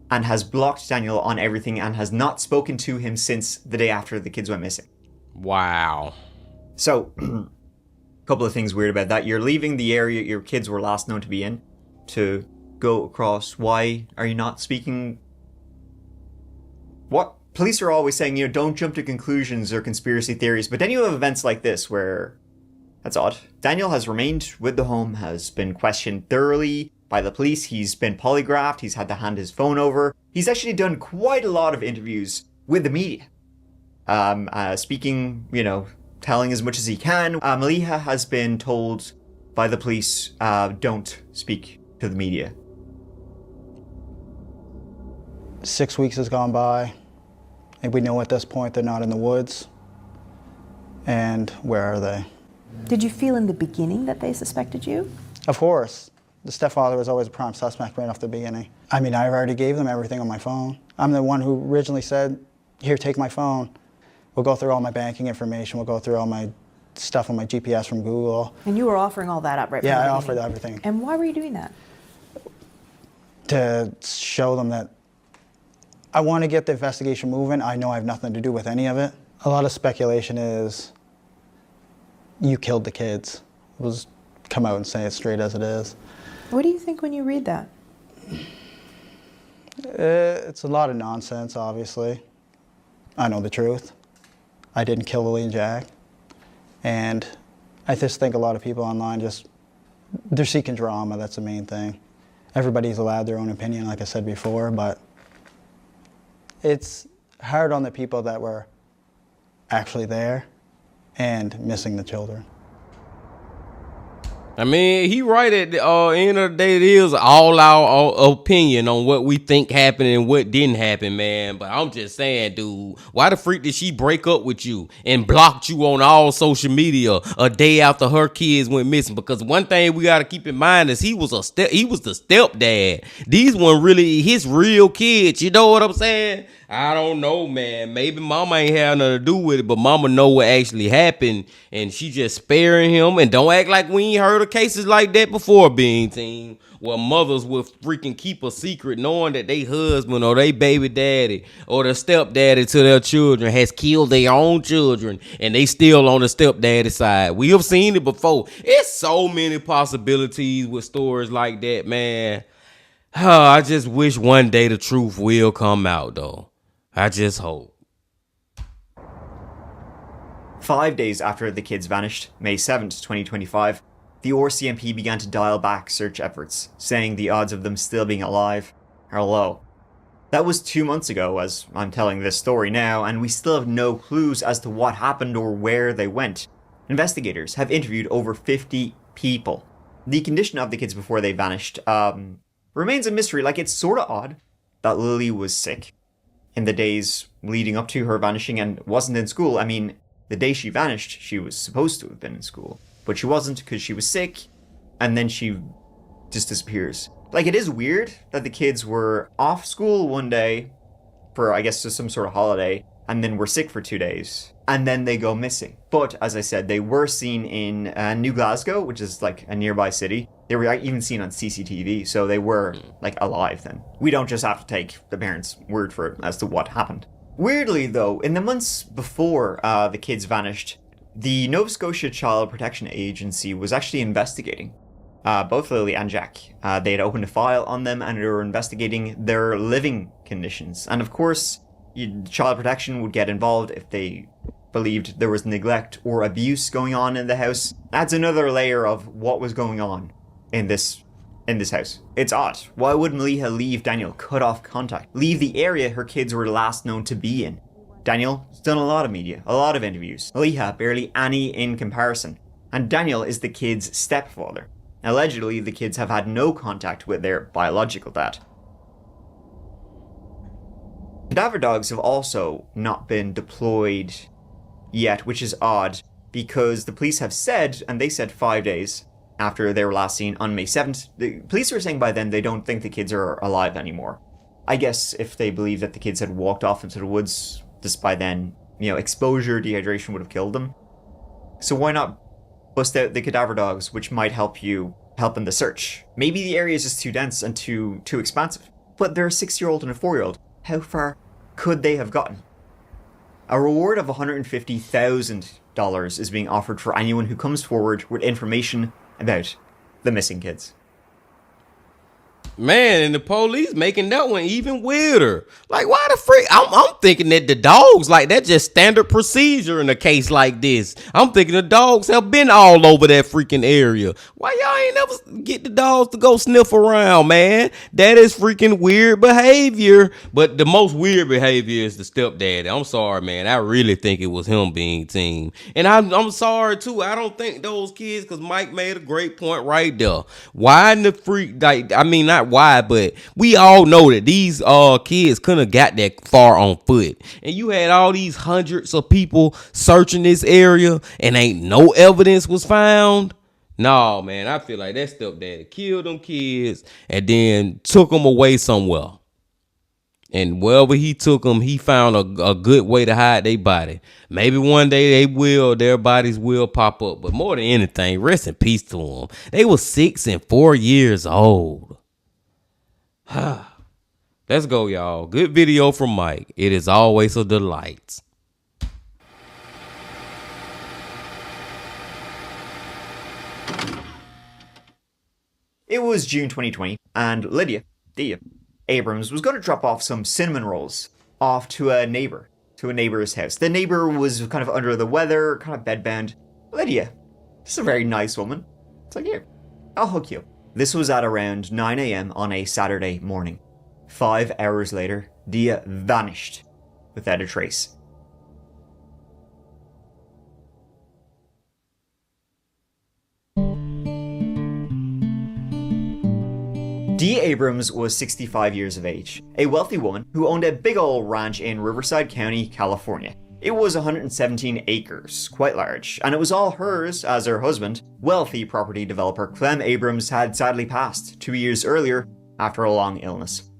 and has blocked Daniel on everything and has not spoken to him since the day after the kids went missing. Wow. So, a couple of things weird about that. You're leaving the area your kids were last known to be in to go across. Why are you not speaking? What? Police are always saying, don't jump to conclusions or conspiracy theories, but then you have events like this where that's odd. Daniel has remained with the home, has been questioned thoroughly by the police. He's been polygraphed. He's had to hand his phone over. He's actually done quite a lot of interviews with the media. Speaking, telling as much as he can. Maliha has been told by the police, don't speak to the media. 6 weeks has gone by, And we know at this point they're not in the woods. And where are they? Did you feel in the beginning that they suspected you? Of course. The stepfather was always a prime suspect right off the beginning. I mean, I already gave them everything on my phone. I'm the one who originally said, here, take my phone. We'll go through all my banking information. We'll go through all my stuff on my GPS from Google. And you were offering all that up right from the Yeah, I beginning. offered everything. And why were you doing that? To show them that I want to get the investigation moving. I know I have nothing to do with any of it. A lot of speculation is you killed the kids. We'll come out and say it straight as it is. What do you think when you read that? It's a lot of nonsense, obviously. I know the truth. I didn't kill Lily and Jack. And I just think a lot of people online they're seeking drama, that's the main thing. Everybody's allowed their own opinion, like I said before, but it's hard on the people that were actually there and missing the children. I mean, he right at the end of the day. It is all our opinion on what we think happened and what didn't happen, man. But I'm just saying, dude, why the freak did she break up with you and blocked you on all social media a day after her kids went missing? Because one thing we got to keep in mind is he was the stepdad. These weren't really his real kids. You know what I'm saying? I don't know, man. Maybe mama ain't had nothing to do with it, but mama know what actually happened, and she just sparing him. And don't act like we ain't heard of cases like that before, Bean Team, where mothers will freaking keep a secret knowing that they husband or they baby daddy or the stepdaddy to their children has killed their own children, and they still on the stepdaddy side. We have seen it before. It's so many possibilities with stories like that, man. I just wish one day the truth will come out, though. I just hope. 5 days after the kids vanished, May 7th, 2025, the RCMP began to dial back search efforts, saying the odds of them still being alive are low. That was 2 months ago, as I'm telling this story now, and we still have no clues as to what happened or where they went. Investigators have interviewed over 50 people. The condition of the kids before they vanished remains a mystery. Like, it's sort of odd that Lily was sick in the days leading up to her vanishing and wasn't in school. I mean, the day she vanished, she was supposed to have been in school, but she wasn't because she was sick, and then she just disappears. Like, it is weird that the kids were off school one day for, I guess, just some sort of holiday, and then were sick for 2 days, and then they go missing. But, as I said, they were seen in New Glasgow, which is, like, a nearby city. They were even seen on CCTV, so they were, like, alive then. We don't just have to take the parents' word for it as to what happened. Weirdly, though, in the months before the kids vanished, the Nova Scotia Child Protection Agency was actually investigating both Lily and Jack. They had opened a file on them and they were investigating their living conditions. And of course, Child Protection would get involved if they believed there was neglect or abuse going on in the house. Adds another layer of what was going on in this house. It's odd. Why would Maliha leave Daniel, cut off contact, leave the area her kids were last known to be in? Daniel's done a lot of media, a lot of interviews. Maliha, barely any in comparison. And Daniel is the kids' stepfather. Allegedly, the kids have had no contact with their biological dad. Cadaver dogs have also not been deployed yet, which is odd, because the police have said, and they said 5 days after they were last seen on May 7th, the police were saying by then they don't think the kids are alive anymore. I guess if they believe that the kids had walked off into the woods, just by then, exposure, dehydration would have killed them. So why not bust out the cadaver dogs, which might help in the search? Maybe the area is just too dense and too expansive. But they're a 6-year-old and a 4-year-old. How far could they have gotten? A reward of $150,000 is being offered for anyone who comes forward with information about the missing kids. Man, and the police making that one even weirder. Like, why the freak? I'm thinking that the dogs, like, that's just standard procedure in a case like this. I'm thinking the dogs have been all over that freaking area. Why y'all ain't never get the dogs to go sniff around, man? That is freaking weird behavior. But the most weird behavior is the stepdaddy. I'm sorry, man. I really think it was him being team. And I'm sorry, too. I don't think those kids, because Mike made a great point right there. Why in the freak, like, I mean, not not why, but we all know that these kids couldn't have got that far on foot. And you had all these hundreds of people searching this area and ain't no evidence was found. No, man, I feel like that stepdaddy killed them kids and then took them away somewhere. And wherever he took them, he found a good way to hide their body. Maybe one day their bodies will pop up. But more than anything, rest in peace to them. They were 6 and 4 years old. Let's go, y'all. Good video from Mike. It is always a delight. It was June 2020, and Dia Abrams was going to drop off some cinnamon rolls off to a neighbor's house. The neighbor was kind of under the weather, kind of bedbound. Lydia, she's a very nice woman. It's like, here, I'll hook you. This was at around 9 a.m. on a Saturday morning. 5 hours later, Dia vanished without a trace. Dia Abrams was 65 years of age, a wealthy woman who owned a big old ranch in Riverside County, California. It was 117 acres, quite large, and it was all hers as her husband, wealthy property developer Clem Abrams, had sadly passed 2 years earlier after a long illness.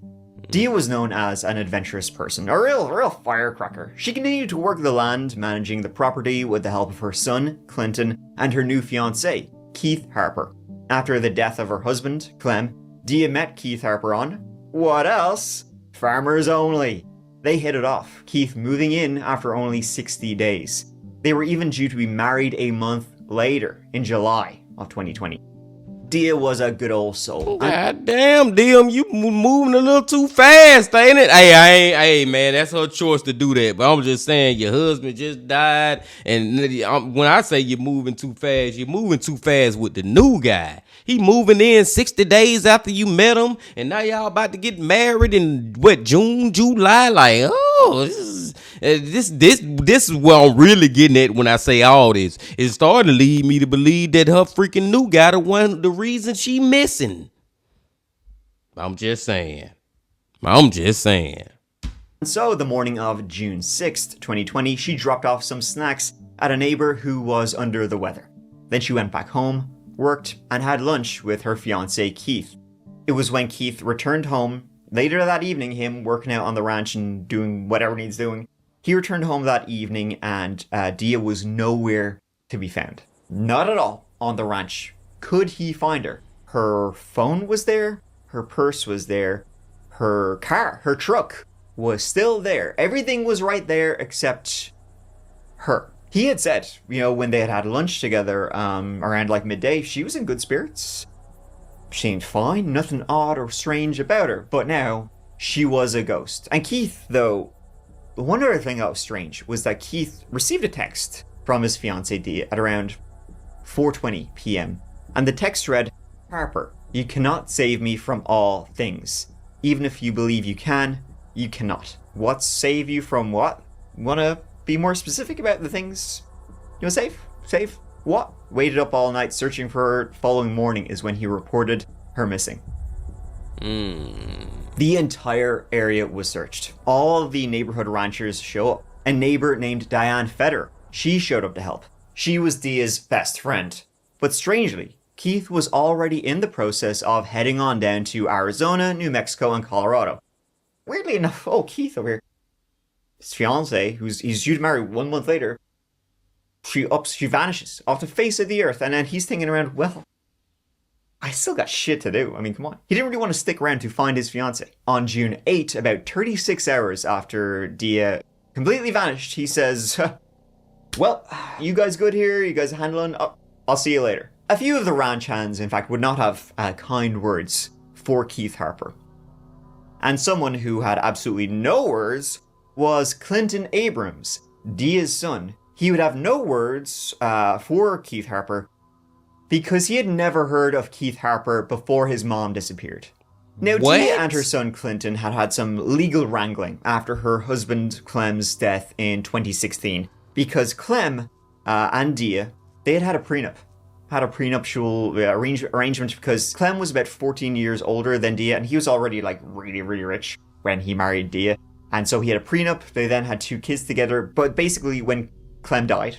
Dia was known as an adventurous person, a real firecracker. She continued to work the land, managing the property with the help of her son, Clinton, and her new fiancé, Keith Harper. After the death of her husband, Clem, Dia met Keith Harper on, what else? Farmers Only. They hit it off, Keith moving in after only 60 days. They were even due to be married a month later, in July of 2020. Dia was a good old soul. God damn, Dim, you moving a little too fast, ain't it? Hey, man, that's her choice to do that. But I'm just saying, your husband just died, and when I say you're moving too fast with the new guy. He moving in 60 days after you met him, and now y'all about to get married in June, July? Like, oh, this is what I'm really getting at when I say all this. It's starting to lead me to believe that her freaking new guy the reason she missing. I'm just saying. So the morning of June 6th, 2020, she dropped off some snacks at a neighbor who was under the weather. Then she went back home, worked, and had lunch with her fiancé Keith. It was when Keith returned home later that evening, him working out on the ranch and doing whatever he's doing. He returned home that evening and Dia was nowhere to be found. Not at all on the ranch. Could he find her? Her phone was there, her purse was there, her car, her truck was still there. Everything was right there except her. He had said, when they had lunch together around like midday, she was in good spirits. Seemed fine, nothing odd or strange about her. But now, she was a ghost. And Keith, though, one other thing that was strange was that Keith received a text from his fiancée Dia at around 4:20 p.m. And the text read, Harper, you cannot save me from all things. Even if you believe you can, you cannot. What save you from what? Wanna be more specific about the things you want to save? Save what? Waited up all night searching for her. Following morning is when he reported her missing. The entire area was searched. All of the neighborhood ranchers show up. A neighbor named Diane Feder, she showed up to help. She was Dia's best friend. But strangely, Keith was already in the process of heading on down to Arizona, New Mexico, and Colorado. Weirdly enough, Keith over here. His fiancée, he's due to marry 1 month later, she vanishes off the face of the earth, and then he's thinking around, well, I still got shit to do. I mean, come on. He didn't really want to stick around to find his fiancée. On June 8, about 36 hours after Dia completely vanished, he says, well, you guys good here? You guys handling? I'll see you later. A few of the ranch hands, in fact, would not have kind words for Keith Harper. And someone who had absolutely no words was Clinton Abrams, Dia's son. He would have no words for Keith Harper because he had never heard of Keith Harper before his mom disappeared. Now, Dia and her son Clinton had had some legal wrangling after her husband Clem's death in 2016 because Clem and Dia, they had had a prenup. had a prenuptial arrangement because Clem was about 14 years older than Dia, and he was already like really, really rich when he married Dia. And so he had a prenup. They then had 2 kids together. But basically, when Clem died,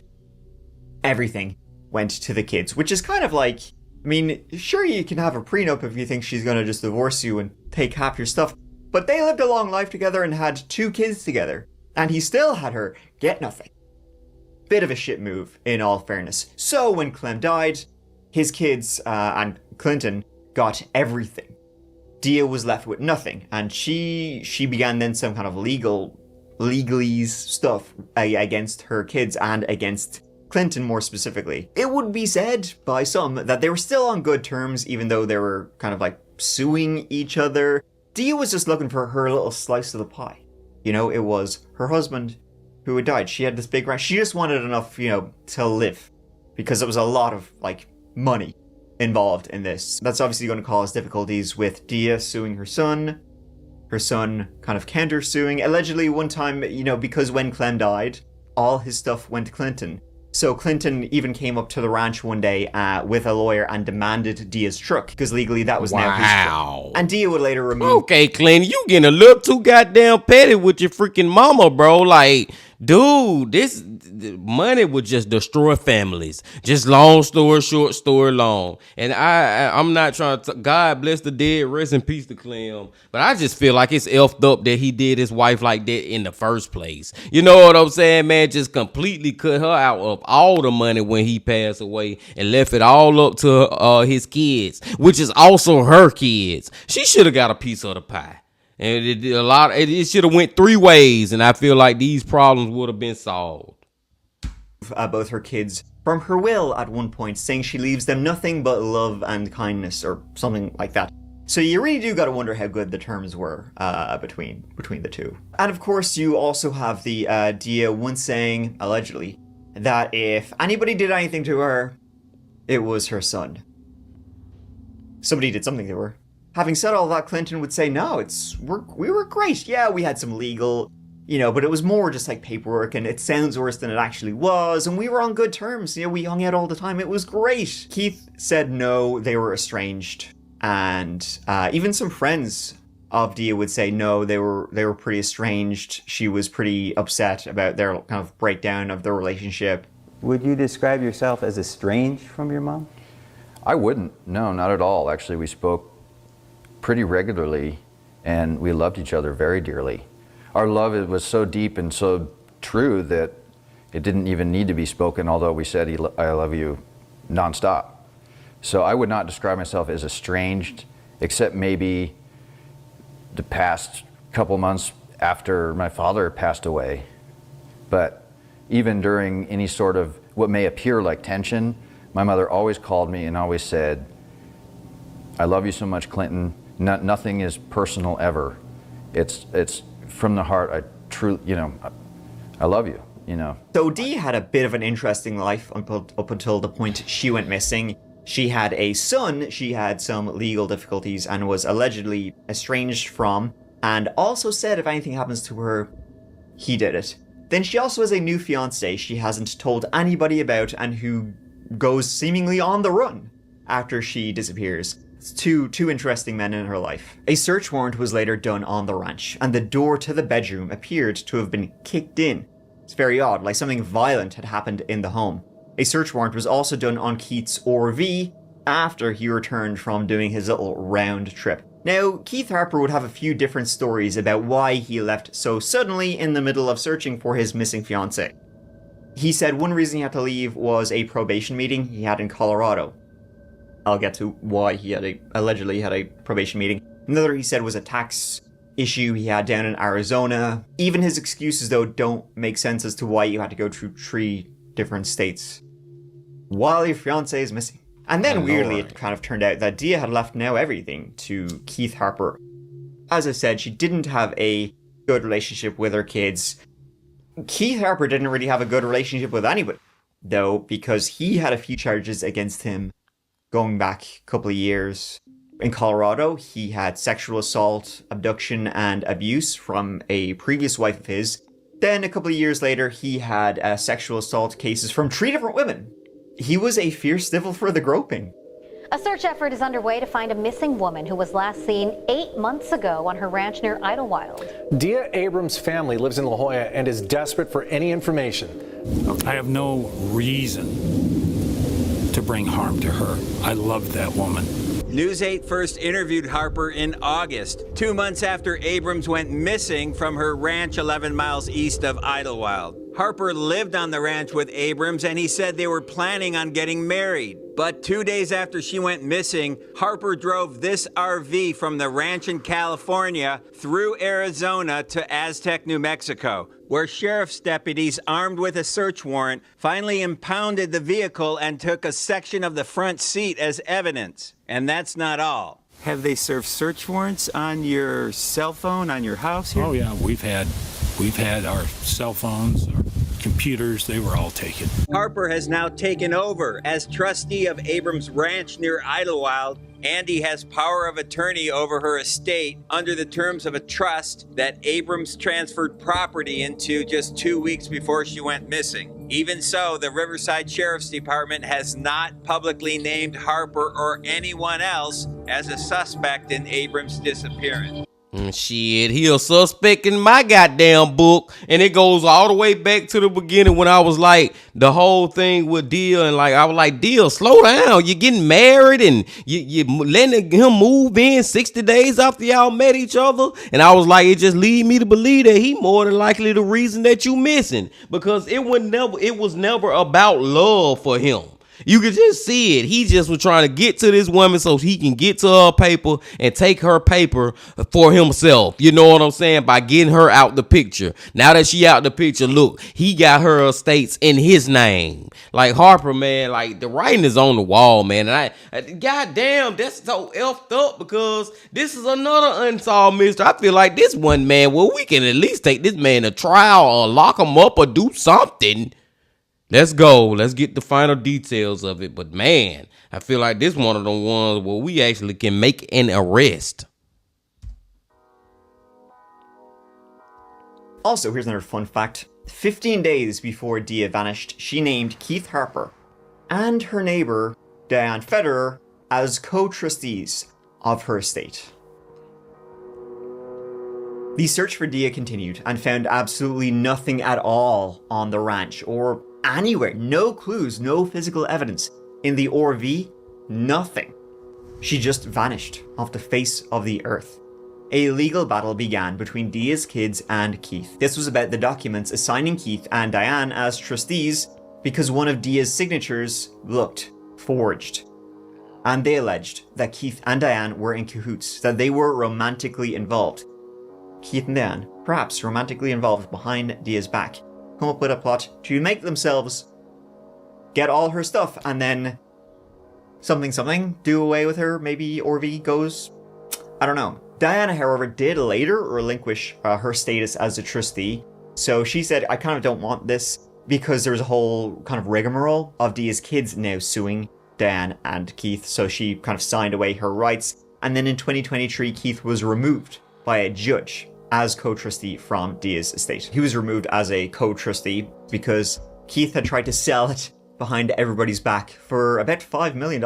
everything went to the kids, which is kind of like, I mean, sure, you can have a prenup if you think she's going to just divorce you and take half your stuff. But they lived a long life together and had 2 kids together. And he still had her get nothing. Bit of a shit move, in all fairness. So when Clem died, his kids and Clinton got everything. Dia was left with nothing, and she began then some kind of legalese stuff against her kids and against Clinton more specifically. It would be said by some that they were still on good terms, even though they were kind of like suing each other. Dia was just looking for her little slice of the pie. You know, it was her husband who had died. She had this big ranch. She just wanted enough, you know, to live, because there was a lot of like money involved in this. That's obviously going to cause difficulties with Dia suing her son kind of counter-suing. Allegedly, one time, you know, because when Clem died, all his stuff went to Clinton. So Clinton even came up to the ranch one day with a lawyer and demanded Dia's truck, because legally that was now his truck. And Dia would later remove... Okay, Clinton, you getting a little too goddamn petty with your freaking mama, bro. Like, dude, this money would just destroy families. Just long story short, story long. And I'm not trying to... God bless the dead, rest in peace to Clem. But I just feel like it's effed up that he did his wife like that in the first place. You know what I'm saying, man? Just completely cut her out of all the money when he passed away and left it all up to his kids, which is also her kids. She should have got a piece of the pie. And it should have went 3 ways, and I feel like these problems would have been solved. Both her kids from her will at one point, saying she leaves them nothing but love and kindness, or something like that. So you really do gotta wonder how good the terms were between the two. And of course, you also have the Dia once saying, allegedly, that if anybody did anything to her, it was her son. Somebody did something to her. Having said all that, Clinton would say, no, we were great. Yeah, we had some legal, you know, but it was more just like paperwork, and it sounds worse than it actually was, and we were on good terms. You know, we hung out all the time. It was great. Keith said no, they were estranged. And even some friends of Dia would say no, they were pretty estranged. She was pretty upset about their kind of breakdown of their relationship. Would you describe yourself as estranged from your mom? I wouldn't. No, not at all. Actually, we spoke pretty regularly, and we loved each other very dearly. Our love was so deep and so true that it didn't even need to be spoken, although we said I love you nonstop. So I would not describe myself as estranged, except maybe the past couple months after my father passed away. But even during any sort of what may appear like tension, my mother always called me and always said, I love you so much, Clinton. Nothing is personal ever. It's from the heart. I truly, you know, I love you, you know. So Dee had a bit of an interesting life up until the point she went missing. She had a son she had some legal difficulties and was allegedly estranged from, and also said if anything happens to her, he did it. Then she also has a new fiancé she hasn't told anybody about and who goes seemingly on the run after she disappears. It's two interesting men in her life. A search warrant was later done on the ranch, and the door to the bedroom appeared to have been kicked in. It's very odd, like something violent had happened in the home. A search warrant was also done on Keith's RV after he returned from doing his little round trip. Now, Keith Harper would have a few different stories about why he left so suddenly in the middle of searching for his missing fiancée. He said one reason he had to leave was a probation meeting he had in Colorado. I'll get to why he allegedly had a probation meeting. Another he said was a tax issue he had down in Arizona. Even his excuses, though, don't make sense as to why you had to go through 3 different states while your fiancé is missing. And then weirdly, it kind of turned out that Dia had left now everything to Keith Harper. As I said, she didn't have a good relationship with her kids. Keith Harper didn't really have a good relationship with anybody, though, because he had a few charges against him going back a couple of years. In Colorado, he had sexual assault, abduction, and abuse from a previous wife of his. Then a couple of years later, he had sexual assault cases from 3 different women he was a fierce devil for the groping. A search effort is underway to find a missing woman who was last seen 8 months ago on her ranch near Idlewild. Dia Abrams' family lives in La Jolla and is desperate for any information. I have no reason to bring harm to her. I love that woman. News 8 first interviewed Harper in August, 2 months after Abrams went missing from her ranch 11 miles east of Idlewild. Harper lived on the ranch with Abrams, and he said they were planning on getting married. But 2 days after she went missing, Harper drove this RV from the ranch in California through Arizona to Aztec, New Mexico, where sheriff's deputies armed with a search warrant finally impounded the vehicle and took a section of the front seat as evidence. And that's not all. Have they served search warrants on your cell phone, on your house here? Oh yeah, we've had our cell phones, our computers, they were all taken. Harper has now taken over as trustee of Abrams Ranch near Idlewild, and he has power of attorney over her estate under the terms of a trust that Abrams transferred property into just 2 weeks before she went missing. Even so, the Riverside Sheriff's Department has not publicly named Harper or anyone else as a suspect in Abrams' disappearance. Shit, he a suspect in my goddamn book, and it goes all the way back to the beginning when I was like, the whole thing with Dia, and like I was like, Dia, slow down, you're getting married, and you letting him move in 60 days after y'all met each other, and I was like, it just lead me to believe that he more than likely the reason that you missing, because it was never about love for him. You could just see it. He just was trying to get to this woman so he can get to her paper and take her paper for himself. You know what I'm saying? By getting her out the picture. Now that she out the picture, look, he got her estates in his name. Like Harper, man, like the writing is on the wall, man. And goddamn, that's so effed up, because this is another unsolved mystery. I feel like this one, man, well, we can at least take this man to trial or lock him up or do something. Let's go. Let's get the final details of it. But man, I feel like this one of the ones where we actually can make an arrest. Also, here's another fun fact. 15 days before Dia vanished, she named Keith Harper and her neighbor, Diane Federer, as co-trustees of her estate. The search for Dia continued and found absolutely nothing at all on the ranch or anywhere. No clues, no physical evidence. In the RV, nothing. She just vanished off the face of the earth. A legal battle began between Dia's kids and Keith. This was about the documents assigning Keith and Diane as trustees because one of Dia's signatures looked forged. And they alleged that Keith and Diane were in cahoots, that they were romantically involved. Keith and Diane, perhaps romantically involved behind Dia's back, come up with a plot to make themselves get all her stuff and then something, do away with her. Maybe RV goes, I don't know. Diana, however, did later relinquish her status as a trustee. So she said, I kind of don't want this, because there was a whole kind of rigmarole of Dia's kids now suing Diane and Keith. So she kind of signed away her rights. And then in 2023, Keith was removed by a judge as co-trustee from Dia's estate. He was removed as a co-trustee because Keith had tried to sell it behind everybody's back for about $5 million.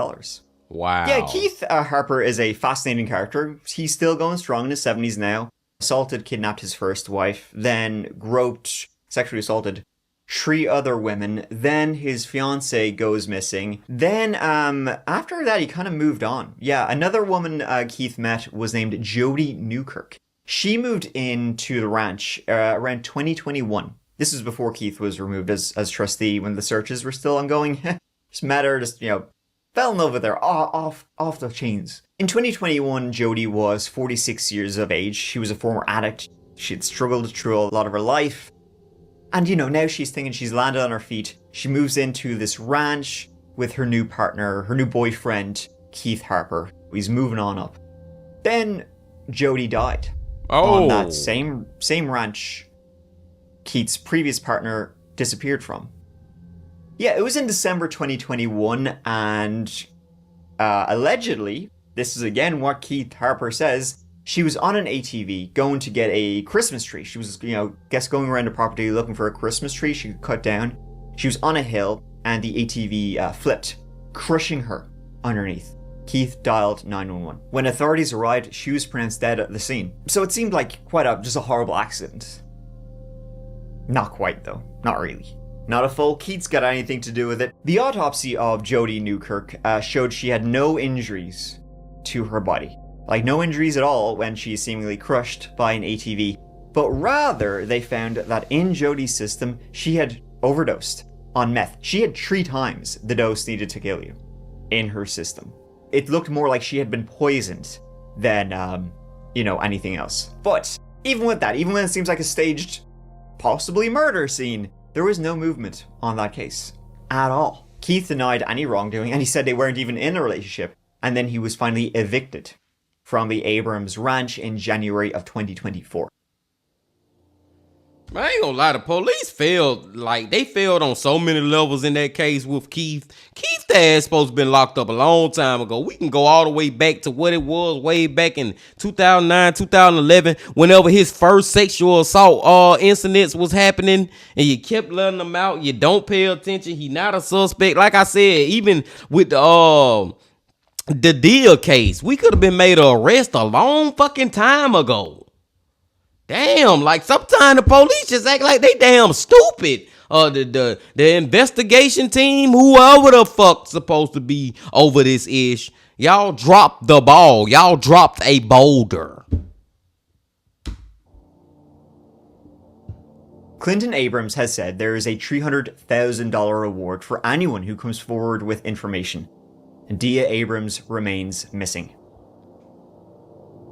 Wow. Yeah, Keith Harper is a fascinating character. He's still going strong in his 70s now. Assaulted, kidnapped his first wife, then groped, sexually assaulted 3 other women. Then his fiancée goes missing. Then after that, he kind of moved on. Yeah, another woman Keith met was named Jody Newkirk. She moved into the ranch around 2021. This is before Keith was removed as trustee, when the searches were still ongoing. Just met her, fell in love with her off the chains. In 2021, Jody was 46 years of age. She was a former addict. She had struggled through a lot of her life. And, now she's thinking she's landed on her feet. She moves into this ranch with her new partner, her new boyfriend, Keith Harper. He's moving on up. Then Jody died. On that same ranch Keith's previous partner disappeared from. Yeah, it was in December 2021, and allegedly, this is again what Keith Harper says, she was on an ATV going to get a Christmas tree. She was, going around the property looking for a Christmas tree she could cut down. She was on a hill. and the ATV flipped, crushing her underneath. Keith dialed 911. When authorities arrived, she was pronounced dead at the scene. So it seemed like just a horrible accident. Not quite though, not really. Not if old Keith's got anything to do with it. The autopsy of Jodi Newkirk showed she had no injuries to her body. Like no injuries at all when she is seemingly crushed by an ATV. But rather, they found that in Jodi's system, she had overdosed on meth. She had 3 times the dose needed to kill you in her system. It looked more like she had been poisoned than, anything else. But even with that, even when it seems like a staged, possibly murder scene, there was no movement on that case at all. Keith denied any wrongdoing, and he said they weren't even in a relationship. And then he was finally evicted from the Abrams Ranch in January of 2024. I ain't gonna lie, the police failed. Like, they failed on so many levels in that case with Keith. Keith's ass supposed to been locked up a long time ago. We can go all the way back to what it was way back in 2009, 2011, whenever his first sexual assault incidents was happening, and you kept letting him out. You don't pay attention. He not a suspect. Like I said, even with the deal case, we could have been made an arrest a long fucking time ago. Damn, like sometimes the police just act like they damn stupid. The investigation team, whoever the fuck's supposed to be over this ish, y'all dropped the ball. Y'all dropped a boulder. Clinton Abrams has said there is a $300,000 reward for anyone who comes forward with information. And Dia Abrams remains missing.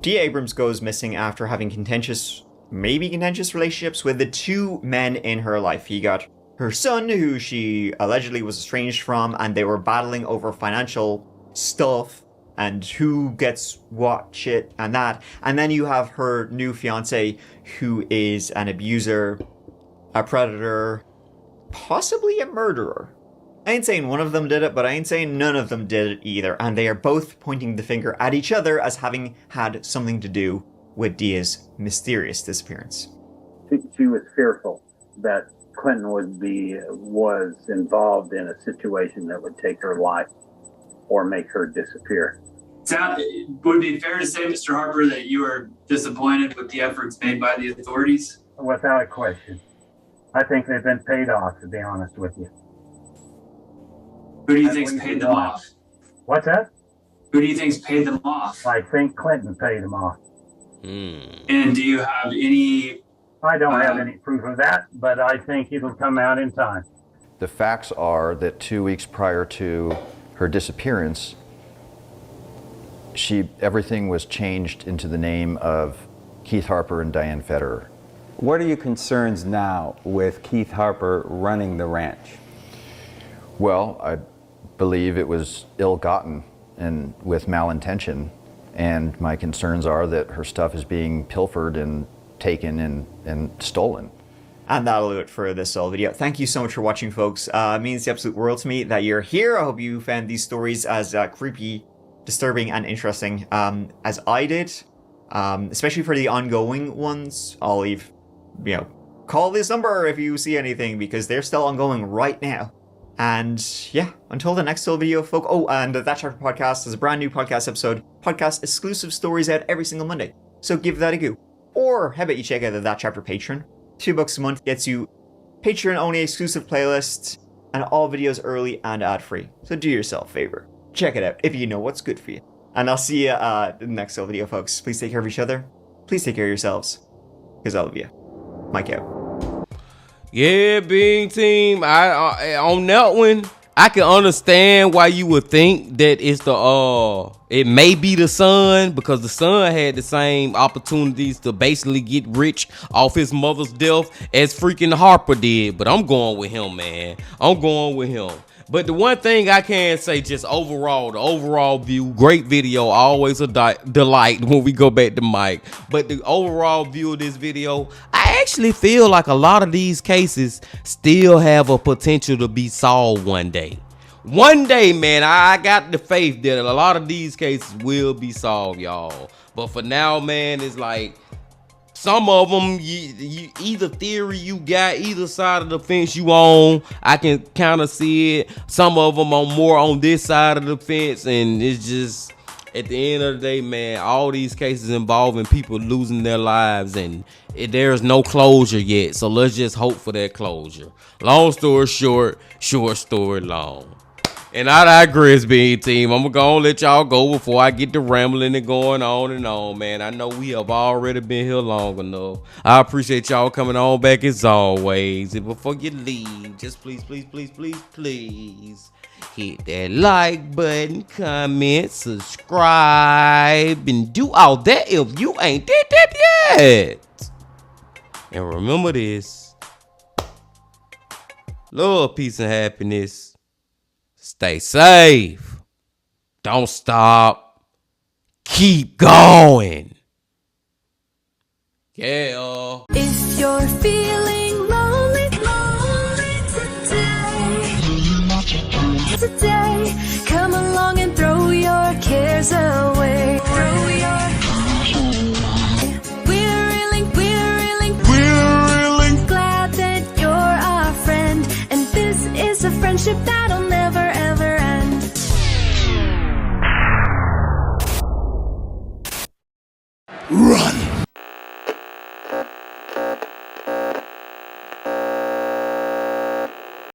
Dia Abrams goes missing after having contentious relationships with the 2 men in her life. He got her son, who she allegedly was estranged from, and they were battling over financial stuff and who gets what shit and that. And then you have her new fiance, who is an abuser, a predator, possibly a murderer. I ain't saying one of them did it, but I ain't saying none of them did it either. And they are both pointing the finger at each other as having had something to do with Dia's mysterious disappearance. She was fearful that Clinton was involved in a situation that would take her life or make her disappear. Would it be fair to say, Mr. Harper, that you are disappointed with the efforts made by the authorities? Without a question. I think they've been paid off, to be honest with you. Who do you think's paid them off? What's that? Who do you think's paid them off? I think Clinton paid them off. And do you have any... I don't have any proof of that, but I think it'll come out in time. The facts are that 2 weeks prior to her disappearance, everything was changed into the name of Keith Harper and Diane Federer. What are your concerns now with Keith Harper running the ranch? Well, I believe it was ill-gotten and with malintention. And my concerns are that her stuff is being pilfered and taken and stolen. And that'll do it for this video. Thank you so much for watching, folks. It means the absolute world to me that you're here. I hope you found these stories as creepy, disturbing, and interesting as I did. Especially for the ongoing ones. I'll leave, call this number if you see anything, because they're still ongoing right now. And yeah, until the next video, folk. Oh, and That Chapter Podcast is a brand new podcast episode. Podcast exclusive stories out every single Monday. So give that a go. Or how about you check out the That Chapter Patreon? $2 a month gets you Patreon only exclusive playlists and all videos early and ad free. So do yourself a favor. Check it out if you know what's good for you. And I'll see you in the next video, folks. Please take care of each other. Please take care of yourselves. Because I love you. Mike out. Yeah, Bing Team. On that one, I can understand why you would think that it's it may be the son, because the son had the same opportunities to basically get rich off his mother's death as freaking Harper did. But I'm going with him, man. I'm going with him. But the one thing I can say, just overall, the overall view, great video, always a delight when we go back to Mike. But the overall view of this video, I actually feel like a lot of these cases still have a potential to be solved one day. One day, man, I got the faith that a lot of these cases will be solved, y'all. But for now, man, it's like Some of them, you either theory you got, either side of the fence you on, I can kind of see it. Some of them are more on this side of the fence, and it's just, at the end of the day, man, all these cases involving people losing their lives, and there's no closure yet. So let's just hope for that closure. Long story short, short story long. And I digress, Bean Team. I'm gonna let y'all go before I get to rambling and going on, man. I know we have already been here long enough. I appreciate y'all coming on back as always. And before you leave, just please hit that like button, comment, subscribe, and do all that if you ain't did that yet. And remember this: love, peace, and happiness. Stay safe. Don't stop. Keep going. Yeah. If you're feeling lonely today, come along and throw your cares away. We're really glad that you're our friend, and this is a friendship that'll never ever end.